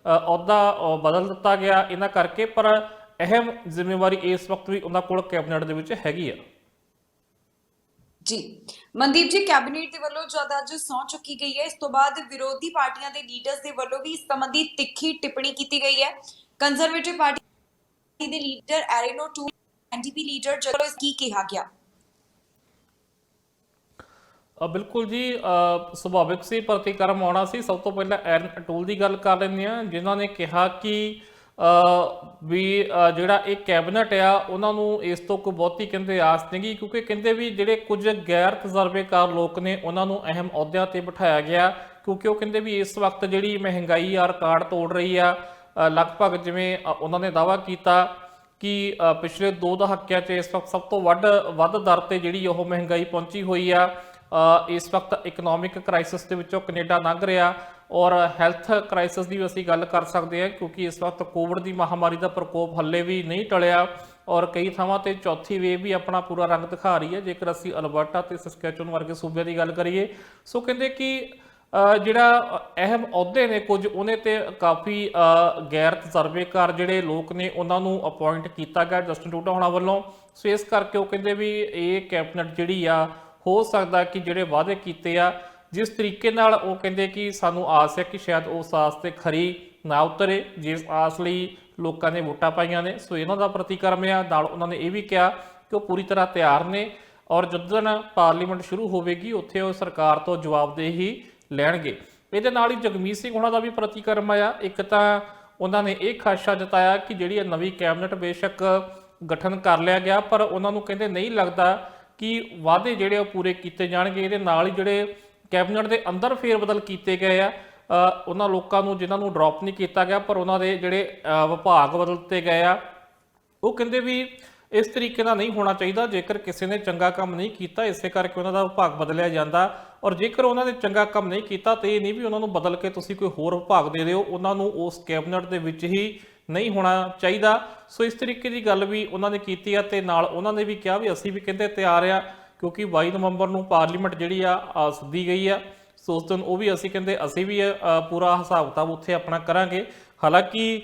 ਅਹੁਦਾ ਬਦਲ ਦਿੱਤਾ ਗਿਆ ਇਹਨਾਂ ਕਰਕੇ, ਪਰ ਅਹਿਮ ਜ਼ਿੰਮੇਵਾਰੀ ਇਸ ਵਕਤ ਵੀ ਉਹਨਾਂ ਕੋਲ ਕੈਬਨਿਟ ਦੇ ਵਿੱਚ ਹੈਗੀ ਆ।
ਜੀ ਮਨਦੀਪ ਜੀ, ਕੈਬਨਿਟ ਦੇ ਵੱਲੋਂ ਜਦ ਅੱਜ ਸਹੁੰ ਚੁੱਕੀ ਗਈ ਹੈ, ਇਸ ਤੋਂ ਬਾਅਦ ਵਿਰੋਧੀ ਪਾਰਟੀਆਂ ਦੇ ਲੀਡਰਸ ਦੇ ਵੱਲੋਂ ਵੀ ਇਸ ਸੰਬੰਧੀ ਤਿੱਖੀ ਟਿੱਪਣੀ ਕੀਤੀ ਗਈ ਹੈ। ਕੰਜ਼ਰਵੇਟਿਵ ਪਾਰਟੀ ਦੇ ਲੀਡਰ ਐਰੇਨੋ ਟੂ, ਐਨਡੀਪੀ ਲੀਡਰ ਜਦੋਂ ਕੀ ਕਿਹਾ ਗਿਆ?
ਬਿਲਕੁਲ ਜੀ, ਸੁਭਾਵਿਕ ਸੀ ਪ੍ਰਤੀਕਰਮ ਆਉਣਾ ਸੀ। ਸਭ ਤੋਂ ਪਹਿਲਾਂ ਐਰਨ ਅਟੂਲ ਦੀ ਗੱਲ ਕਰ ਲੈਂਦੇ ਹਾਂ, ਜਿਨ੍ਹਾਂ ਨੇ ਕਿਹਾ ਕਿ ਵੀ ਜਿਹੜਾ ਇਹ ਕੈਬਨਿਟ ਆ ਉਹਨਾਂ ਨੂੰ ਇਸ ਤੋਂ ਕੋਈ ਬਹੁਤੀ ਕਹਿੰਦੇ ਆਸ ਨਹੀਂ, ਕਿਉਂਕਿ ਕਹਿੰਦੇ ਵੀ ਜਿਹੜੇ ਕੁਝ ਗੈਰ ਤਜਰਬੇਕਾਰ ਲੋਕ ਨੇ ਉਹਨਾਂ ਨੂੰ ਅਹਿਮ ਅਹੁਦਿਆਂ ਤੇ ਬਿਠਾਇਆ ਗਿਆ, ਕਿਉਂਕਿ ਉਹ ਕਹਿੰਦੇ ਵੀ ਇਸ ਵਕਤ ਜਿਹੜੀ ਮਹਿੰਗਾਈ ਆ ਰਿਕਾਰਡ ਤੋੜ ਰਹੀ ਆ। ਲਗਭਗ ਜਿਵੇਂ ਉਹਨਾਂ ਨੇ ਦਾਅਵਾ ਕੀਤਾ ਕਿ ਪਿਛਲੇ 2 ਦਹਾਕਿਆਂ 'ਚ ਇਸ ਵਕਤ ਸਭ ਤੋਂ ਵੱਧ ਦਰ ਤੇ ਜਿਹੜੀ ਉਹ ਮਹਿੰਗਾਈ ਪਹੁੰਚੀ ਹੋਈ ਆ। ਇਸ ਵਕਤ ਇਕਨੋਮਿਕ ਕ੍ਰਾਈਸਿਸ ਦੇ ਵਿੱਚੋਂ ਕੈਨੇਡਾ ਲੰਘ ਰਿਹਾ, ਔਰ ਹੈਲਥ ਕ੍ਰਾਈਸਿਸ ਦੀ ਵੀ ਅਸੀਂ ਗੱਲ ਕਰ ਸਕਦੇ ਹਾਂ, ਕਿਉਂਕਿ ਇਸ ਵਕਤ ਕੋਵਿਡ ਦੀ ਮਹਾਮਾਰੀ ਦਾ ਪ੍ਰਕੋਪ ਹੱਲੇ ਵੀ ਨਹੀਂ ਟਲਿਆ, ਔਰ ਕਈ ਥਾਵਾਂ ਤੇ ਚੌਥੀ ਵੇਵ ਵੀ ਆਪਣਾ ਪੂਰਾ ਰੰਗ ਦਿਖਾ ਰਹੀ ਹੈ ਜੇਕਰ ਅਸੀਂ ਅਲਬਰਟਾ ਤੇ ਸਸਕੈਚੂਨ ਵਰਗੇ ਸੂਬਿਆਂ ਦੀ ਗੱਲ ਕਰੀਏ। ਸੋ ਕਹਿੰਦੇ ਕਿ ਜਿਹੜਾ ਅਹਿਮ ਅਹੁਦੇ ਨੇ ਕੁਝ ਉਹਨੇ ਤੇ ਕਾਫੀ ਗੈਰ ਤਜਰਬੇਕਾਰ ਜਿਹੜੇ ਲੋਕ ਨੇ ਉਹਨਾਂ ਨੂੰ ਅਪਾਇੰਟ ਕੀਤਾ ਗਿਆ ਜਸਟਿਨ ਟਰੂਡੋ ਹੋਣਾ ਵੱਲੋਂ। ਸੋ ਇਸ ਕਰਕੇ ਉਹ ਕਹਿੰਦੇ ਵੀ ਇਹ ਕੈਬਨਿਟ ਜਿਹੜੀ ਆ ਹੋ ਸਕਦਾ ਕਿ ਜਿਹੜੇ ਵਾਅਦੇ ਕੀਤੇ ਆ ਜਿਸ ਤਰੀਕੇ ਨਾਲ ਉਹ ਕਹਿੰਦੇ ਕਿ ਸਾਨੂੰ ਆਸ ਹੈ ਕਿ ਸ਼ਾਇਦ ਉਸ ਆਸ ਤੇ ਖਰੀ ਨਾ ਉਤਰੇ ਜਿਸ ਆਸ ਲਈ ਲੋਕਾਂ ਨੇ ਵੋਟਾਂ ਪਾਈਆਂ ਨੇ। ਸੋ ਇਹਨਾਂ ਦਾ ਪ੍ਰਤੀਕਰਮ ਆ। ਨਾਲ ਉਹਨਾਂ ਨੇ ਇਹ ਵੀ ਕਿਹਾ ਕਿ ਉਹ ਪੂਰੀ ਤਰ੍ਹਾਂ ਤਿਆਰ ਨੇ, ਔਰ ਜਦੋਂ ਪਾਰਲੀਮੈਂਟ ਸ਼ੁਰੂ ਹੋਵੇਗੀ ਉੱਥੇ ਉਹ ਸਰਕਾਰ ਤੋਂ ਜਵਾਬਦੇਹੀ ਲੈਣਗੇ। ਇਹਦੇ ਨਾਲ ਹੀ ਜਗਮੀਤ ਸਿੰਘ ਉਹਨਾਂ ਦਾ ਵੀ ਪ੍ਰਤੀਕਰਮ ਆਇਆ। ਇੱਕ ਤਾਂ ਉਹਨਾਂ ਨੇ ਇਹ ਖਾਸ਼ਾ ਜਤਾਇਆ ਕਿ ਜਿਹੜੀ ਨਵੀਂ ਕੈਬਨਿਟ ਬੇਸ਼ੱਕ ਗਠਨ ਕਰ ਲਿਆ ਗਿਆ, ਪਰ ਉਹਨਾਂ ਨੂੰ ਕਹਿੰਦੇ ਨਹੀਂ ਲੱਗਦਾ ਕਿ ਵਾਅਦੇ ਜਿਹੜੇ ਉਹ ਪੂਰੇ ਕੀਤੇ ਜਾਣਗੇ। ਇਹਦੇ ਨਾਲ ਹੀ ਜਿਹੜੇ ਕੈਬਨਿਟ ਦੇ ਅੰਦਰ ਫੇਰਬਦਲ ਕੀਤੇ ਗਏ ਆ, ਉਹਨਾਂ ਲੋਕਾਂ ਨੂੰ ਜਿਨ੍ਹਾਂ ਨੂੰ ਡ੍ਰੌਪ ਨਹੀਂ ਕੀਤਾ ਗਿਆ ਪਰ ਉਹਨਾਂ ਦੇ ਜਿਹੜੇ ਵਿਭਾਗ ਬਦਲ ਦਿੱਤੇ ਗਏ ਆ, ਉਹ ਕਹਿੰਦੇ ਵੀ ਇਸ ਤਰੀਕੇ ਨਾਲ ਨਹੀਂ ਹੋਣਾ ਚਾਹੀਦਾ। ਜੇਕਰ ਕਿਸੇ ਨੇ ਚੰਗਾ ਕੰਮ ਨਹੀਂ ਕੀਤਾ ਇਸੇ ਕਰਕੇ ਉਹਨਾਂ ਦਾ ਵਿਭਾਗ ਬਦਲਿਆ ਜਾਂਦਾ, ਔਰ ਜੇਕਰ ਉਹਨਾਂ ਨੇ ਚੰਗਾ ਕੰਮ ਨਹੀਂ ਕੀਤਾ ਤਾਂ ਇਹ ਨਹੀਂ ਵੀ ਉਹਨਾਂ ਨੂੰ ਬਦਲ ਕੇ ਤੁਸੀਂ ਕੋਈ ਹੋਰ ਵਿਭਾਗ ਦੇ ਦਿਓ, ਉਹਨਾਂ ਨੂੰ ਉਸ ਕੈਬਨਿਟ ਦੇ ਵਿੱਚ ਹੀ ਨਹੀਂ ਹੋਣਾ ਚਾਹੀਦਾ। ਸੋ ਇਸ ਤਰੀਕੇ ਦੀ ਗੱਲ ਵੀ ਉਹਨਾਂ ਨੇ ਕੀਤੀ ਆ, ਤੇ ਨਾਲ ਉਹਨਾਂ ਨੇ ਵੀ ਕਿਹਾ ਵੀ ਅਸੀਂ ਵੀ ਕਹਿੰਦੇ ਤਿਆਰ ਆ, ਕਿਉਂਕਿ 22 ਨਵੰਬਰ ਨੂੰ ਪਾਰਲੀਮੈਂਟ ਜਿਹੜੀ ਆ ਸੱਦੀ ਗਈ ਆ। ਸੋ ਉਸ ਦਿਨ ਉਹ ਵੀ ਅਸੀਂ ਕਹਿੰਦੇ ਅਸੀਂ ਵੀ ਪੂਰਾ ਹਿਸਾਬ ਕਿਤਾਬ ਉੱਥੇ ਆਪਣਾ ਕਰਾਂਗੇ। ਹਾਲਾਂਕਿ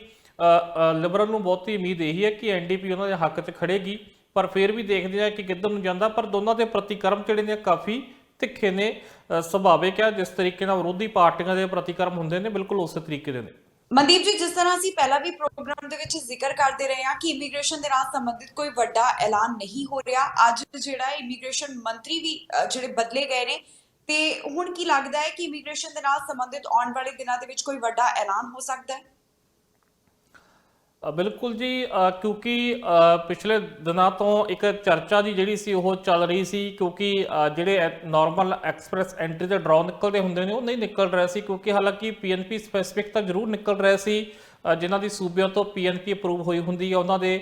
ਲਿਬਰਲ ਨੂੰ ਬਹੁਤੀ ਉਮੀਦ ਇਹੀ ਹੈ ਕਿ ਐਨਡੀਪੀ ਉਹਨਾਂ ਦੇ ਹੱਕ 'ਚ ਖੜੇਗੀ, ਪਰ ਫਿਰ ਵੀ ਦੇਖਦੇ ਆ ਕਿ ਕਿੱਧਰ ਨੂੰ ਜਾਂਦਾ। ਪਰ ਦੋਨਾਂ ਦੇ ਪ੍ਰਤੀਕਰਮ ਜਿਹੜੇ ਨੇ ਕਾਫੀ ਤਿੱਖੇ ਨੇ। ਸੁਭਾਵਿਕ ਹੈ ਜਿਸ ਤਰੀਕੇ ਨਾਲ ਵਿਰੋਧੀ ਪਾਰਟੀਆਂ ਦੇ ਪ੍ਰਤੀਕਰਮ ਹੁੰਦੇ ਨੇ ਬਿਲਕੁਲ ਉਸੇ ਤਰੀਕੇ ਦੇ ਨੇ।
ਮਨਦੀਪ ਜੀ, ਜਿਸ ਤਰ੍ਹਾਂ ਅਸੀਂ ਪਹਿਲਾਂ ਵੀ ਪ੍ਰੋਗਰਾਮ ਦੇ ਵਿੱਚ ਜ਼ਿਕਰ ਕਰਦੇ ਰਹੇ ਹਾਂ ਕਿ ਇਮੀਗ੍ਰੇਸ਼ਨ ਦੇ ਨਾਲ ਸੰਬੰਧਿਤ ਕੋਈ ਵੱਡਾ ਐਲਾਨ ਨਹੀਂ ਹੋ ਰਿਹਾ, ਅੱਜ ਜਿਹੜਾ ਇਮੀਗ੍ਰੇਸ਼ਨ ਮੰਤਰੀ ਵੀ ਜਿਹੜੇ ਬਦਲੇ ਗਏ ਨੇ, ਤੇ ਹੁਣ ਕੀ ਲੱਗਦਾ ਹੈ ਕਿ ਇਮੀਗ੍ਰੇਸ਼ਨ ਦੇ ਨਾਲ ਸੰਬੰਧਿਤ ਆਉਣ ਵਾਲੇ ਦਿਨਾਂ ਦੇ ਵਿੱਚ ਕੋਈ ਵੱਡਾ ਐਲਾਨ ਹੋ ਸਕਦਾ ਹੈ?
ਬਿਲਕੁਲ ਜੀ, ਕਿਉਂਕਿ ਪਿਛਲੇ ਦਿਨਾਂ ਤੋਂ ਇੱਕ ਚਰਚਾ ਦੀ ਜਿਹੜੀ ਸੀ ਉਹ ਚੱਲ ਰਹੀ ਸੀ, ਕਿਉਂਕਿ ਜਿਹੜੇ ਨਾਰਮਲ ਐਕਸਪ੍ਰੈਸ ਐਂਟਰੀ ਦੇ ਡਰਾਅ ਨਿਕਲਦੇ ਹੁੰਦੇ ਨੇ ਉਹ ਨਹੀਂ ਨਿਕਲ ਰਹੇ ਸੀ, ਕਿਉਂਕਿ ਹਾਲਾਂਕਿ ਪੀਐਨਪੀ ਸਪੈਸੀਫਿਕ ਤਾਂ ਜ਼ਰੂਰ ਨਿਕਲ ਰਹੇ ਸੀ ਜਿਨ੍ਹਾਂ ਦੀ ਸੂਬਿਆਂ ਤੋਂ ਪੀਐਨਪੀ ਅਪਰੂਵ ਹੋਈ ਹੁੰਦੀ ਹੈ ਉਹਨਾਂ ਦੇ।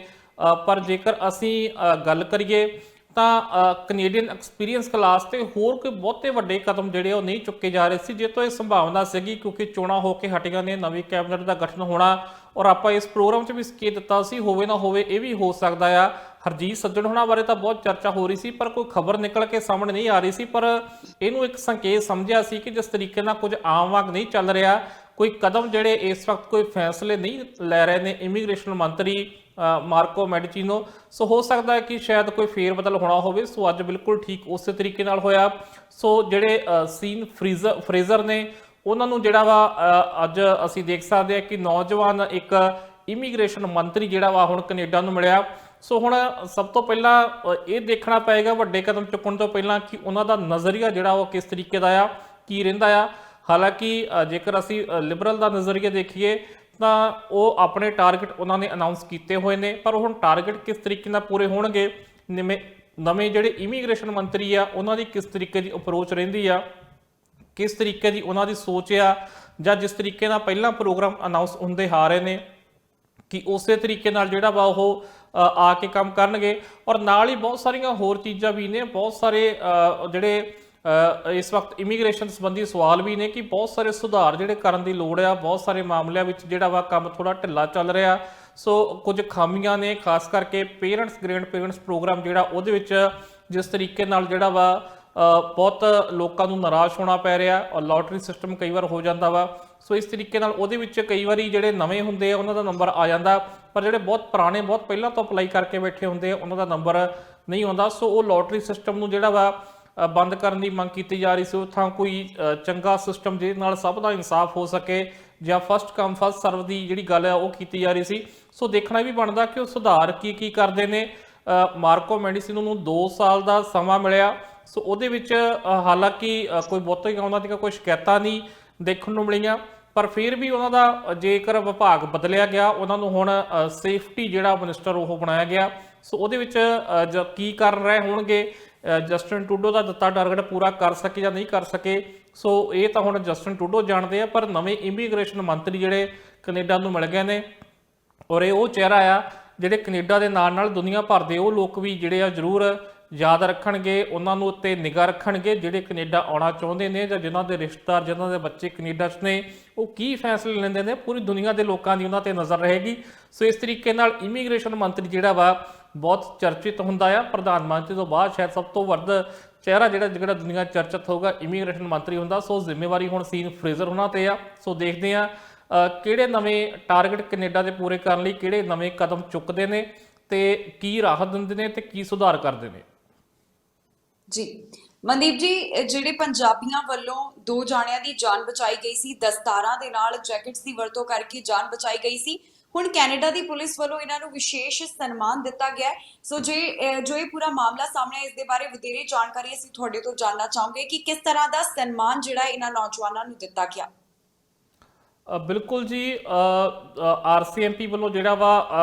ਪਰ ਜੇਕਰ ਅਸੀਂ ਗੱਲ ਕਰੀਏ ਤਾਂ ਕੈਨੇਡੀਅਨ ਐਕਸਪੀਰੀਅੰਸ ਕਲਾਸ ਤੇ ਹੋਰ ਕੋਈ ਬਹੁਤੇ ਵੱਡੇ ਕਦਮ ਜਿਹੜੇ ਉਹ ਨਹੀਂ ਚੁੱਕੇ ਜਾ ਰਹੇ ਸੀ, ਜੇ ਤੋਂ ਇਹ ਸੰਭਾਵਨਾ ਸੀਗੀ ਕਿਉਂਕਿ ਚੋਣਾਂ ਹੋ ਕੇ ਹਟੀਆਂ ਨੇ, ਨਵੀਂ ਕੈਬਨਿਟ ਦਾ ਗਠਨ ਹੋਣਾ। ਔਰ ਆਪਾਂ ਇਸ ਪ੍ਰੋਗਰਾਮ 'ਚ ਵੀ ਸੰਕੇਤ ਦਿੱਤਾ ਸੀ ਹੋਵੇ ਨਾ ਹੋਵੇ ਇਹ ਵੀ ਹੋ ਸਕਦਾ ਆ। ਹਰਜੀਤ ਸੱਜਣ ਹੋਣਾ ਬਾਰੇ ਤਾਂ ਬਹੁਤ ਚਰਚਾ ਹੋ ਰਹੀ ਸੀ ਪਰ ਕੋਈ ਖਬਰ ਨਿਕਲ ਕੇ ਸਾਹਮਣੇ ਨਹੀਂ ਆ ਰਹੀ ਸੀ, ਪਰ ਇਹਨੂੰ ਇੱਕ ਸੰਕੇਤ ਸਮਝਿਆ ਸੀ ਕਿ ਜਿਸ ਤਰੀਕੇ ਨਾਲ ਕੁਝ ਆਮ ਵਾਂਗ ਨਹੀਂ ਚੱਲ ਰਿਹਾ, ਕੋਈ ਕਦਮ ਜਿਹੜੇ ਇਸ ਵਕਤ ਕੋਈ ਫੈਸਲੇ ਨਹੀਂ ਲੈ ਰਹੇ ਨੇ ਇਮੀਗ੍ਰੇਸ਼ਨ ਮੰਤਰੀ ਮਾਰਕੋ ਮੈਡੀਚੀਨੋ, ਸੋ ਹੋ ਸਕਦਾ ਹੈ ਕਿ ਸ਼ਾਇਦ ਕੋਈ ਫੇਰ ਬਦਲ ਹੋਣਾ ਹੋਵੇ। ਸੋ ਅੱਜ ਬਿਲਕੁਲ ਠੀਕ ਉਸੇ ਤਰੀਕੇ ਨਾਲ ਹੋਇਆ। ਸੋ ਜਿਹੜੇ ਸੀਨ ਫਰੇਜ਼ਰ ਨੇ ਉਹਨਾਂ ਨੂੰ ਜਿਹੜਾ ਵਾ ਅੱਜ ਅਸੀਂ ਦੇਖ ਸਕਦੇ ਹਾਂ ਕਿ ਨੌਜਵਾਨ ਇੱਕ ਇਮੀਗ੍ਰੇਸ਼ਨ ਮੰਤਰੀ ਜਿਹੜਾ ਵਾ ਹੁਣ ਕੈਨੇਡਾ ਨੂੰ ਮਿਲਿਆ। ਸੋ ਹੁਣ ਸਭ ਤੋਂ ਪਹਿਲਾਂ ਇਹ ਦੇਖਣਾ ਪਏਗਾ ਵੱਡੇ ਕਦਮ ਚੁੱਕਣ ਤੋਂ ਪਹਿਲਾਂ ਕਿ ਉਹਨਾਂ ਦਾ ਨਜ਼ਰੀਆ ਜਿਹੜਾ ਉਹ ਕਿਸ ਤਰੀਕੇ ਦਾ ਆ, ਕੀ ਰਹਿੰਦਾ ਆ। ਹਾਲਾਂਕਿ ਜੇਕਰ ਅਸੀਂ ਲਿਬਰਲ ਦਾ ਨਜ਼ਰੀਆ ਦੇਖੀਏ ਤਾਂ ਉਹ ਆਪਣੇ ਟਾਰਗੇਟ ਉਹਨਾਂ ਨੇ ਅਨਾਉਂਸ ਕੀਤੇ ਹੋਏ ਨੇ, ਪਰ ਹੁਣ ਟਾਰਗੇਟ ਕਿਸ ਤਰੀਕੇ ਨਾਲ ਪੂਰੇ ਹੋਣਗੇ, ਨਵੇਂ ਜਿਹੜੇ ਇਮੀਗ੍ਰੇਸ਼ਨ ਮੰਤਰੀ ਆ ਉਹਨਾਂ ਦੀ ਕਿਸ ਤਰੀਕੇ ਦੀ ਅਪਰੋਚ ਰਹਿੰਦੀ ਆ, ਕਿਸ ਤਰੀਕੇ ਦੀ ਉਹਨਾਂ ਦੀ ਸੋਚ ਆ, ਜਾਂ ਜਿਸ ਤਰੀਕੇ ਨਾਲ ਪਹਿਲਾਂ ਪ੍ਰੋਗਰਾਮ ਅਨਾਉਂਸ ਹੁੰਦੇ ਆ ਰਹੇ ਨੇ ਕਿ ਉਸੇ ਤਰੀਕੇ ਨਾਲ ਜਿਹੜਾ ਵਾ ਉਹ ਆ ਕੇ ਕੰਮ ਕਰਨਗੇ। ਔਰ ਨਾਲ ਹੀ ਬਹੁਤ ਸਾਰੀਆਂ ਹੋਰ ਚੀਜ਼ਾਂ ਵੀ ਨੇ, ਬਹੁਤ ਸਾਰੇ ਜਿਹੜੇ ਇਸ ਵਕਤ ਇਮੀਗ੍ਰੇਸ਼ਨ ਸੰਬੰਧੀ ਸਵਾਲ ਵੀ ਨੇ ਕਿ ਬਹੁਤ ਸਾਰੇ ਸੁਧਾਰ ਜਿਹੜੇ ਕਰਨ ਦੀ ਲੋੜ ਆ, ਬਹੁਤ ਸਾਰੇ ਮਾਮਲਿਆਂ ਵਿੱਚ ਜਿਹੜਾ ਵਾ ਕੰਮ ਥੋੜਾ ਢਿੱਲਾ ਚੱਲ ਰਿਹਾ। ਸੋ ਕੁਝ ਖਾਮੀਆਂ ਨੇ, ਖਾਸ ਕਰਕੇ ਪੇਰੈਂਟਸ ਗ੍ਰੈਂਡ ਪੇਰੈਂਟਸ ਪ੍ਰੋਗਰਾਮ ਜਿਹੜਾ ਉਹਦੇ ਵਿੱਚ ਜਿਸ ਤਰੀਕੇ ਨਾਲ ਜਿਹੜਾ ਵਾ ਬਹੁਤ ਲੋਕਾਂ ਨੂੰ ਨਿਰਾਸ਼ ਹੋਣਾ ਪੈ ਰਿਹਾ, ਔਰ ਲੋਟਰੀ ਸਿਸਟਮ ਕਈ ਵਾਰ ਹੋ ਜਾਂਦਾ ਵਾ। ਸੋ ਇਸ ਤਰੀਕੇ ਨਾਲ ਉਹਦੇ ਵਿੱਚ ਕਈ ਵਾਰੀ ਜਿਹੜੇ ਨਵੇਂ ਹੁੰਦੇ ਆ ਉਹਨਾਂ ਦਾ ਨੰਬਰ ਆ ਜਾਂਦਾ, ਪਰ ਜਿਹੜੇ ਬਹੁਤ ਪੁਰਾਣੇ ਬਹੁਤ ਪਹਿਲਾਂ ਤੋਂ ਅਪਲਾਈ ਕਰਕੇ ਬੈਠੇ ਹੁੰਦੇ ਆ ਉਹਨਾਂ ਦਾ ਨੰਬਰ ਨਹੀਂ ਆਉਂਦਾ। ਸੋ ਉਹ ਲੋਟਰੀ ਸਿਸਟਮ ਨੂੰ ਜਿਹੜਾ ਵਾ ਬੰਦ ਕਰਨ ਦੀ ਮੰਗ ਕੀਤੀ ਜਾ ਰਹੀ ਸੀ। ਉੱਥਾਂ ਕੋਈ ਚੰਗਾ ਸਿਸਟਮ ਜਿਹਦੇ ਨਾਲ ਸਭ ਦਾ ਇਨਸਾਫ ਹੋ ਸਕੇ, ਜਾਂ ਫਸਟ ਕਮ ਫਸਟ ਸਰਵ ਦੀ ਜਿਹੜੀ ਗੱਲ ਹੈ ਉਹ ਕੀਤੀ ਜਾ ਰਹੀ ਸੀ। ਸੋ ਦੇਖਣਾ ਵੀ ਬਣਦਾ ਕਿ ਉਹ ਸੁਧਾਰ ਕੀ ਕਰਦੇ ਨੇ। ਮਾਰਕੋ ਮੈਡੀਸਿਨੋ ਨੂੰ 2 ਸਾਲ ਦਾ ਸਮਾਂ ਮਿਲਿਆ। ਸੋ ਉਹਦੇ ਵਿੱਚ ਹਾਲਾਂਕਿ ਕੋਈ ਬਹੁਤਾ ਉਹਨਾਂ ਦੀਆਂ ਕੋਈ ਸ਼ਿਕਾਇਤਾਂ ਨਹੀਂ ਦੇਖਣ ਨੂੰ ਮਿਲੀਆਂ, ਪਰ ਫਿਰ ਵੀ ਉਹਨਾਂ ਦਾ ਜੇਕਰ ਵਿਭਾਗ ਬਦਲਿਆ ਗਿਆ, ਉਹਨਾਂ ਨੂੰ ਹੁਣ ਸੇਫਟੀ ਜਿਹੜਾ ਮਿਨਿਸਟਰ ਉਹ ਬਣਾਇਆ ਗਿਆ। ਸੋ ਉਹਦੇ ਵਿੱਚ ਕੀ ਕਰ ਰਹੇ ਹੋਣਗੇ, ਜਸਟਿਨ ਟਰੂਡੋ ਦਾ ਦਿੱਤਾ ਟਾਰਗੇਟ ਪੂਰਾ ਕਰ ਸਕੇ ਜਾਂ ਨਹੀਂ ਕਰ ਸਕੇ, ਸੋ ਇਹ ਤਾਂ ਹੁਣ ਜਸਟਿਨ ਟਰੂਡੋ ਜਾਣਦੇ ਆ। ਪਰ ਨਵੇਂ ਇਮੀਗ੍ਰੇਸ਼ਨ ਮੰਤਰੀ ਜਿਹੜੇ ਕੈਨੇਡਾ ਨੂੰ ਮਿਲ ਗਏ ਨੇ, ਔਰ ਇਹ ਉਹ ਚਿਹਰਾ ਆ ਜਿਹੜੇ ਕੈਨੇਡਾ ਦੇ ਨਾਲ ਨਾਲ ਦੁਨੀਆ ਭਰ ਦੇ ਉਹ ਲੋਕ ਵੀ ਜਿਹੜੇ ਆ ਜ਼ਰੂਰ ਯਾਦ ਰੱਖਣਗੇ, ਉਹਨਾਂ ਨੂੰ ਉੱਤੇ ਨਿਗਾਹ ਰੱਖਣਗੇ ਜਿਹੜੇ ਕੈਨੇਡਾ ਆਉਣਾ ਚਾਹੁੰਦੇ ਨੇ, ਜਾਂ ਜਿਨ੍ਹਾਂ ਦੇ ਰਿਸ਼ਤੇਦਾਰ, ਜਿਨ੍ਹਾਂ ਦੇ ਬੱਚੇ ਕੈਨੇਡਾ 'ਚ ਨੇ, ਉਹ ਕੀ ਫੈਸਲੇ ਲੈਂਦੇ ਨੇ। ਪੂਰੀ ਦੁਨੀਆ ਦੇ ਲੋਕਾਂ ਦੀ ਉਹਨਾਂ ਤੇ ਨਜ਼ਰ ਰਹੇਗੀ। ਸੋ ਇਸ ਤਰੀਕੇ ਨਾਲ ਇਮੀਗ੍ਰੇਸ਼ਨ ਮੰਤਰੀ ਜਿਹੜਾ ਵਾ ਬਹੁਤ ਚਰਚਿਤ ਹੁੰਦਾ ਆ। ਪ੍ਰਧਾਨ ਮੰਤਰੀ ਤੋਂ ਬਾਅਦ ਸ਼ਾਇਦ ਸਭ ਤੋਂ ਵੱਧ ਚਿਹਰਾ ਜਿਹੜਾ ਦੁਨੀਆ ਚਰਚਿਤ ਹੋਊਗਾ ਇਮੀਗ੍ਰੇਸ਼ਨ ਮੰਤਰੀ ਹੁੰਦਾ। ਸੋ ਜ਼ਿੰਮੇਵਾਰੀ ਹੁਣ ਸੀਨ ਫਰੇਜ਼ਰ ਉਹਨਾਂ ਤੇ ਆ। ਸੋ ਦੇਖਦੇ ਆ ਕਿਹੜੇ ਨਵੇਂ ਟਾਰਗੇਟ ਕੈਨੇਡਾ ਦੇ ਪੂਰੇ ਕਰਨ ਲਈ ਕਿਹੜੇ ਨਵੇਂ ਕਦਮ ਚੁੱਕਦੇ ਨੇ, ਤੇ ਕੀ ਰਾਹਤ ਦਿੰਦੇ ਨੇ, ਤੇ ਕੀ ਸੁਧਾਰ ਕਰਦੇ ਨੇ।
ਜੀ ਮਨਦੀਪ ਜੀ, ਜਿਹੜੇ ਪੰਜਾਬੀਆਂ ਵੱਲੋਂ 2 ਜਾਣਿਆਂ ਦੀ ਜਾਨ ਬਚਾਈ ਗਈ ਸੀ, ਦਸਤਾਰਾਂ ਦੇ ਨਾਲ ਜੈਕਟਸ ਦੀ ਵਰਤੋਂ ਕਰਕੇ ਜਾਨ ਬਚਾਈ ਗਈ ਸੀ, ਹੁਣ ਕੈਨੇਡਾ ਦੀ ਪੁਲਿਸ ਵੱਲੋਂ ਇਹਨਾਂ ਨੂੰ ਵਿਸ਼ੇਸ਼ ਸਨਮਾਨ ਦਿੱਤਾ ਗਿਆ। ਸੋ ਜੋ ਇਹ ਪੂਰਾ ਮਾਮਲਾ ਸਾਹਮਣੇ, ਇਸ ਦੇ ਬਾਰੇ ਵਧੇਰੇ ਜਾਣਕਾਰੀ ਅਸੀਂ ਤੁਹਾਡੇ ਤੋਂ ਜਾਣਨਾ ਚਾਹਾਂਗੇ ਕਿ ਕਿਸ ਤਰ੍ਹਾਂ ਦਾ ਸਨਮਾਨ ਜਿਹੜਾ ਇਹਨਾਂ ਨੌਜਵਾਨਾਂ ਨੂੰ ਦਿੱਤਾ ਗਿਆ।
ਬਿਲਕੁਲ ਜੀ, ਆਰਸੀਐਮਪੀ ਵੱਲੋਂ ਜਿਹੜਾ ਵਾ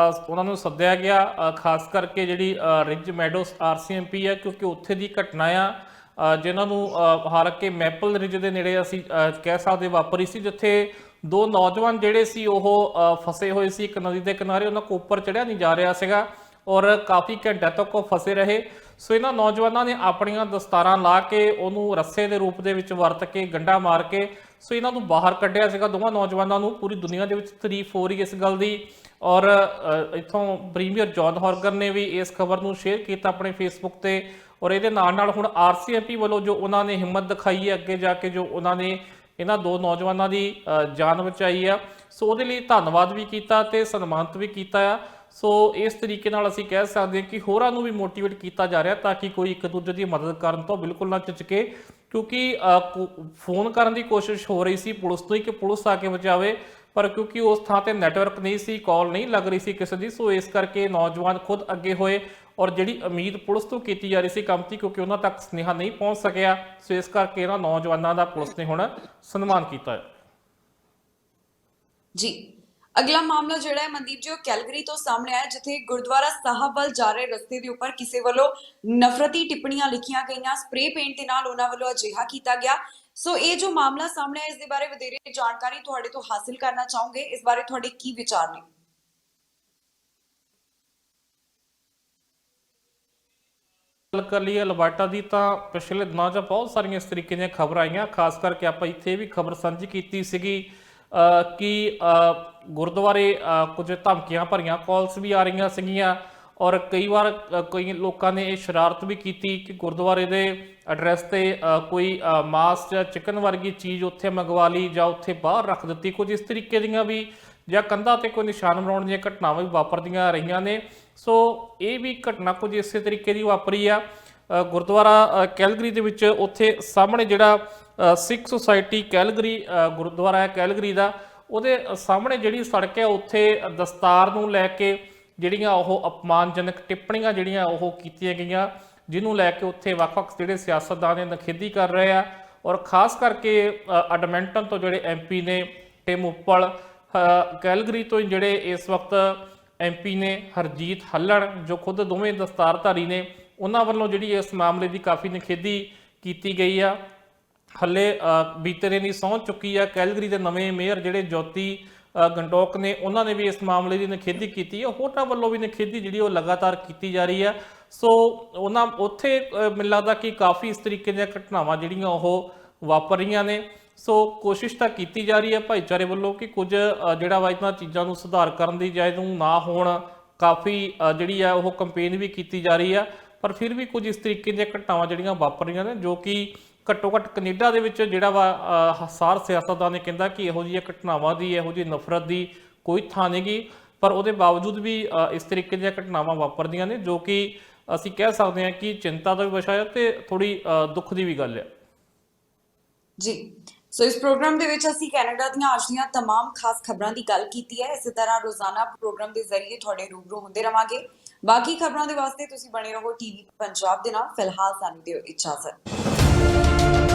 ਉਹਨਾਂ ਨੂੰ ਸੱਦਿਆ ਗਿਆ, ਖਾਸ ਕਰਕੇ ਜਿਹੜੀ ਰਿਜ ਮੈਡੋਸ ਆਰਸੀਐਮਪੀ ਹੈ, ਕਿਉਂਕਿ ਉੱਥੇ ਦੀ ਘਟਨਾ ਆ ਜਿਨ੍ਹਾਂ ਨੂੰ ਹਾਲਾਂਕਿ ਮੈਪਲ ਰਿਜ ਦੇ ਨੇੜੇ ਅਸੀਂ ਕਹਿ ਸਕਦੇ ਵਾਪਰੀ ਸੀ, ਜਿੱਥੇ 2 ਨੌਜਵਾਨ ਜਿਹੜੇ ਸੀ ਉਹ ਫਸੇ ਹੋਏ ਸੀ ਇੱਕ ਨਦੀ ਦੇ ਕਿਨਾਰੇ। ਉਹਨਾਂ ਕੋ ਉੱਪਰ ਚੜ੍ਹਿਆ ਨਹੀਂ ਜਾ ਰਿਹਾ ਸੀਗਾ ਔਰ ਕਾਫੀ ਘੰਟੇ ਤੱਕ ਉਹ ਫਸੇ ਰਹੇ। ਸੋ ਇਹਨਾਂ ਨੌਜਵਾਨਾਂ ਨੇ ਆਪਣੀਆਂ ਦਸਤਾਰਾਂ ਲਾ ਕੇ ਉਹਨੂੰ ਰੱਸੇ ਦੇ ਰੂਪ ਦੇ ਵਿੱਚ ਵਰਤ ਕੇ, ਗੰਢਾ ਮਾਰ ਕੇ, ਸੋ ਇਹਨਾਂ ਨੂੰ ਬਾਹਰ ਕੱਢਿਆ ਸੀਗਾ। ਦੋਵਾਂ ਨੌਜਵਾਨਾਂ ਨੂੰ ਪੂਰੀ ਦੁਨੀਆ ਦੇ ਵਿੱਚ ਤਾਰੀਫ ਹੋ ਰਹੀ ਇਸ ਗੱਲ ਦੀ, ਔਰ ਇੱਥੋਂ ਪ੍ਰੀਮੀਅਰ ਜੌਨ ਹੌਰਗਨ ਨੇ ਵੀ ਇਸ ਖਬਰ ਨੂੰ ਸ਼ੇਅਰ ਕੀਤਾ ਆਪਣੇ ਫੇਸਬੁੱਕ ਤੇ। ਔਰ ਇਹਦੇ ਨਾਲ ਨਾਲ ਹੁਣ ਆਰਸੀਐਮਪੀ ਵੱਲੋਂ ਜੋ ਉਹਨਾਂ ਨੇ ਹਿੰਮਤ ਦਿਖਾਈ ਹੈ ਅੱਗੇ ਜਾ ਕੇ, ਜੋ ਉਹਨਾਂ ਨੇ ਇਹਨਾਂ 2 ਨੌਜਵਾਨਾਂ ਦੀ ਜਾਨ ਬਚਾਈ ਆ, ਸੋ ਉਹਦੇ ਲਈ ਧੰਨਵਾਦ ਵੀ ਕੀਤਾ ਤੇ ਸਨਮਾਨਿਤ ਵੀ ਕੀਤਾ ਆ। ਸੋ ਇਸ ਤਰੀਕੇ ਨਾਲ ਅਸੀਂ ਕਹਿ ਸਕਦੇ ਹਾਂ ਕਿ ਹੋਰਾਂ ਨੂੰ ਵੀ ਮੋਟੀਵੇਟ ਕੀਤਾ ਜਾ ਰਿਹਾ ਤਾਂ ਕਿ ਕੋਈ ਇੱਕ ਦੂਜੇ ਦੀ ਮਦਦ ਕਰਨ ਤੋਂ ਬਿਲਕੁਲ ਨਾ ਝਿਜਕੇ, ਕਿਉਂਕਿ ਫੋਨ ਕਰਨ ਦੀ ਕੋਸ਼ਿਸ਼ ਹੋ ਰਹੀ ਸੀ ਪੁਲਿਸ ਤੋਂ ਹੀ ਕਿ ਪੁਲਿਸ ਆ ਕੇ ਬਚਾਵੇ, ਪਰ ਕਿਉਂਕਿ ਉਸ ਥਾਂ ਤੇ ਨੈਟਵਰਕ ਨਹੀਂ ਸੀ, ਕਾਲ ਨਹੀਂ ਲੱਗ ਰਹੀ ਸੀ ਕਿਸੇ ਦੀ, ਸੋ ਇਸ ਕਰਕੇ ਨੌਜਵਾਨ ਖੁਦ ਅੱਗੇ ਹੋਏ। ਔਰ ਜਿਹੜੀ ਉਮੀਦ ਪੁਲਿਸ ਤੋਂ ਕੀਤੀ ਜਾ ਰਹੀ ਸੀ ਕੰਮ ਦੀ, ਕਿਉਂਕਿ ਉਹਨਾਂ ਤੱਕ ਸੁਨੇਹਾ ਨਹੀਂ ਪਹੁੰਚ ਸਕਿਆ, ਸੋ ਇਸ ਕਰਕੇ ਇਹਨਾਂ ਨੌਜਵਾਨਾਂ ਦਾ ਪੁਲਿਸ ਨੇ ਹੁਣ ਸਨਮਾਨ ਕੀਤਾ ਹੈ।
ਜੀ ਅਗਲਾ ਮਾਮਲਾ ਜਿਹੜਾ ਹੈ ਮਨਦੀਪ ਜੀ, ਉਹ ਕੈਲਗਰੀ ਤੋਂ ਸਾਹਮਣੇ ਆਇਆ, ਜਿੱਥੇ ਗੁਰਦੁਆਰਾ ਸਾਹਿਬ ਵੱਲ ਜਾ ਰਹੇ ਰਸਤੇ ਦੇ ਉੱਪਰ ਕਿਸੇ ਵੱਲੋਂ ਨਫ਼ਰਤੀ ਟਿੱਪਣੀਆਂ ਲਿਖੀਆਂ ਗਈਆਂ, ਸਪਰੇ ਪੇਂਟ ਦੇ ਨਾਲ ਉਹਨਾਂ ਵੱਲੋਂ ਅਜਿਹਾ ਕੀਤਾ ਗਿਆ। ਸੋ ਇਹ ਜੋ ਮਾਮਲਾ ਸਾਹਮਣੇ ਆਇਆ, ਇਸ ਦੇ ਬਾਰੇ ਵਧੇਰੇ ਜਾਣਕਾਰੀ ਤੁਹਾਡੇ ਤੋਂ ਹਾਸਿਲ ਕਰਨਾ ਚਾਹੋਗੇ। ਇਸ ਬਾਰੇ ਤੁਹਾਡੇ ਕੀ ਵਿਚਾਰ ਨੇ?
ਗੱਲ ਕਰ ਲਈਏ ਅਲਬਰਟਾ ਦੀ, ਤਾਂ ਪਿਛਲੇ ਦਿਨਾਂ 'ਚ ਬਹੁਤ ਸਾਰੀਆਂ ਇਸ ਤਰੀਕੇ ਦੀਆਂ ਖਬਰਾਂ ਆਈਆਂ। ਖਾਸ ਕਰਕੇ ਆਪਾਂ ਇੱਥੇ ਵੀ ਖਬਰ ਸਾਂਝੀ ਕੀਤੀ ਸੀਗੀ ਕਿ ਗੁਰਦੁਆਰੇ ਕੁਝ ਧਮਕੀਆਂ ਭਰੀਆਂ ਕਾਲਸ ਵੀ ਆ ਰਹੀਆਂ ਸੀਗੀਆਂ, ਔਰ ਕਈ ਵਾਰ ਕਈ ਲੋਕਾਂ ਨੇ ਇਹ ਸ਼ਰਾਰਤ ਵੀ ਕੀਤੀ ਕਿ ਗੁਰਦੁਆਰੇ ਦੇ ਐਡਰੈਸ ਤੇ ਕੋਈ ਮਾਸ ਜਾਂ ਚਿਕਨ ਵਰਗੀ ਚੀਜ਼ ਉੱਥੇ ਮੰਗਵਾ ਲਈ ਜਾਂ ਉੱਥੇ ਬਾਹਰ ਰੱਖ ਦਿੱਤੀ। ਕੁਝ ਇਸ ਤਰੀਕੇ ਦੀਆਂ ਵੀ, ਜਾਂ ਕੰਧਾਂ ਤੇ ਕੋਈ ਨਿਸ਼ਾਨ ਬਣਾਉਣ ਦੀਆਂ ਘਟਨਾਵਾਂ ਵੀ ਵਾਪਰਦੀਆਂ ਰਹੀਆਂ ਨੇ। ਸੋ ਇਹ ਵੀ ਘਟਨਾ ਕੁਝ ਇਸੇ ਤਰੀਕੇ ਦੀ ਵਾਪਰੀ ਆ ਗੁਰਦੁਆਰਾ ਕੈਲਗਰੀ ਦੇ ਵਿੱਚ। ਉੱਥੇ ਸਾਹਮਣੇ ਜਿਹੜਾ ਸਿੱਖ ਸੁਸਾਇਟੀ ਕੈਲਗਰੀ ਗੁਰਦੁਆਰਾ ਹੈ ਕੈਲਗਰੀ ਦਾ, ਉਹਦੇ ਸਾਹਮਣੇ ਜਿਹੜੀ ਸੜਕ ਹੈ ਉੱਥੇ ਦਸਤਾਰ ਨੂੰ ਲੈ ਕੇ ਜਿਹੜੀਆਂ ਉਹ ਅਪਮਾਨਜਨਕ ਟਿੱਪਣੀਆਂ ਜਿਹੜੀਆਂ ਉਹ ਕੀਤੀਆਂ ਗਈਆਂ, ਜਿਹਨੂੰ ਲੈ ਕੇ ਉੱਥੇ ਵੱਖ-ਵੱਖ ਜਿਹੜੇ ਸਿਆਸਤਦਾਨ ਨੇ ਨਿਖੇਧੀ ਕਰ ਰਹੇ ਆ। ਔਰ ਖਾਸ ਕਰਕੇ ਐਡਮਿੰਟਨ ਤੋਂ ਜਿਹੜੇ ਐਮਪੀ ਨੇ ਟਿਮ ਉੱਪਲ, ਕੈਲਗਰੀ ਤੋਂ ਜਿਹੜੇ ਇਸ ਵਕਤ ਐਮਪੀ ਨੇ ਹਰਜੀਤ ਹੱਲੜ, ਜੋ ਖੁਦ ਦੋਵੇਂ ਦਸਤਾਰਧਾਰੀ ਨੇ, ਉਹਨਾਂ ਵੱਲੋਂ ਜਿਹੜੀ ਇਸ ਮਾਮਲੇ ਦੀ ਕਾਫੀ ਨਿਖੇਧੀ ਕੀਤੀ ਗਈ ਆ। ਹੱਲੇ ਬੀਤੇ ਦਿਨ ਹੀ ਸਹੁੰ ਚੁੱਕੀ ਆ ਕੈਲਗਰੀ ਦੇ ਨਵੇਂ ਮੇਅਰ ਜਿਹੜੇ ਜੋਤੀ ਗੰਟੋਕ ਨੇ, ਉਹਨਾਂ ਨੇ ਵੀ ਇਸ ਮਾਮਲੇ ਦੀ ਨਿਖੇਧੀ ਕੀਤੀ ਹੈ। ਹੋਰਨਾਂ ਵੱਲੋਂ ਵੀ ਨਿਖੇਧੀ ਜਿਹੜੀ ਉਹ ਲਗਾਤਾਰ ਕੀਤੀ ਜਾ ਰਹੀ ਹੈ। ਸੋ ਉਹਨਾਂ ਉੱਥੇ ਮੈਨੂੰ ਲੱਗਦਾ ਕਿ ਕਾਫੀ ਇਸ ਤਰੀਕੇ ਦੀਆਂ ਘਟਨਾਵਾਂ ਜਿਹੜੀਆਂ ਉਹ ਵਾਪਰ ਰਹੀਆਂ ਨੇ। ਸੋ ਕੋਸ਼ਿਸ਼ ਤਾਂ ਕੀਤੀ ਜਾ ਰਹੀ ਹੈ ਭਾਈਚਾਰੇ ਵੱਲੋਂ ਕਿ ਕੁਝ ਜਿਹੜਾ ਵਾ ਇਹਨਾਂ ਚੀਜ਼ਾਂ ਨੂੰ ਸੁਧਾਰ ਕਰਨ ਦੀ ਜਾਂ ਇਹਨੂੰ ਨਾ ਹੋਣ, ਕਾਫੀ ਜਿਹੜੀ ਆ ਉਹ ਕੰਪੇਨ ਵੀ ਕੀਤੀ ਜਾ ਰਹੀ ਆ, ਪਰ ਫਿਰ ਵੀ ਕੁਝ ਇਸ ਤਰੀਕੇ ਦੀਆਂ ਘਟਨਾਵਾਂ ਜਿਹੜੀਆਂ ਵਾਪਰ ਰਹੀਆਂ ਨੇ, ਜੋ ਕਿ ਘੱਟੋ ਘੱਟ ਕੈਨੇਡਾ ਦੇ ਵਿੱਚ ਜਿਹੜਾ ਵਾ ਸਾਰ ਸਿਆਸਤਦਾਨ ਨੇ ਕਹਿੰਦਾ ਕਿ ਇਹੋ ਜਿਹੀਆਂ ਘਟਨਾਵਾਂ ਦੀ, ਇਹੋ ਜਿਹੀ ਨਫ਼ਰਤ ਦੀ ਕੋਈ ਥਾਂ ਨਹੀਂ ਗੀ, ਪਰ ਉਹਦੇ ਬਾਵਜੂਦ ਵੀ ਇਸ ਤਰੀਕੇ ਦੀਆਂ ਘਟਨਾਵਾਂ ਵਾਪਰਦੀਆਂ ਨੇ, ਜੋ ਕਿ ਅਸੀਂ ਕਹਿ ਸਕਦੇ ਹਾਂ ਕਿ ਚਿੰਤਾ ਦਾ ਵੀ ਵਿਸ਼ਾ ਹੈ ਤੇ ਥੋੜੀ ਦੁੱਖ ਦੀ ਵੀ ਗੱਲ ਹੈ।
ਜੀ ਸੋ ਇਸ ਪ੍ਰੋਗਰਾਮ ਦੇ ਵਿੱਚ ਅਸੀਂ ਕੈਨੇਡਾ ਦੀਆਂ ਅੱਜ ਦੀਆਂ तमाम ਖਾਸ ਖਬਰਾਂ ਦੀ ਗੱਲ ਕੀਤੀ ਹੈ। ਇਸੇ ਤਰ੍ਹਾਂ ਰੋਜ਼ਾਨਾ ਪ੍ਰੋਗਰਾਮ ਦੇ ਜ਼ਰੀਏ ਤੁਹਾਡੇ ਰੂਬਰੂ ਹੁੰਦੇ ਰਵਾਂਗੇ। ਬਾਕੀ ਖਬਰਾਂ ਦੇ ਵਾਸਤੇ ਤੁਸੀਂ ਬਣੇ ਰਹੋ ਟੀਵੀ ਪੰਜਾਬ ਦੇ ਨਾਲ। ਫਿਲਹਾਲ ਸਾਨੂੰ ਦਿਓ ਇਜਾਜ਼ਤ।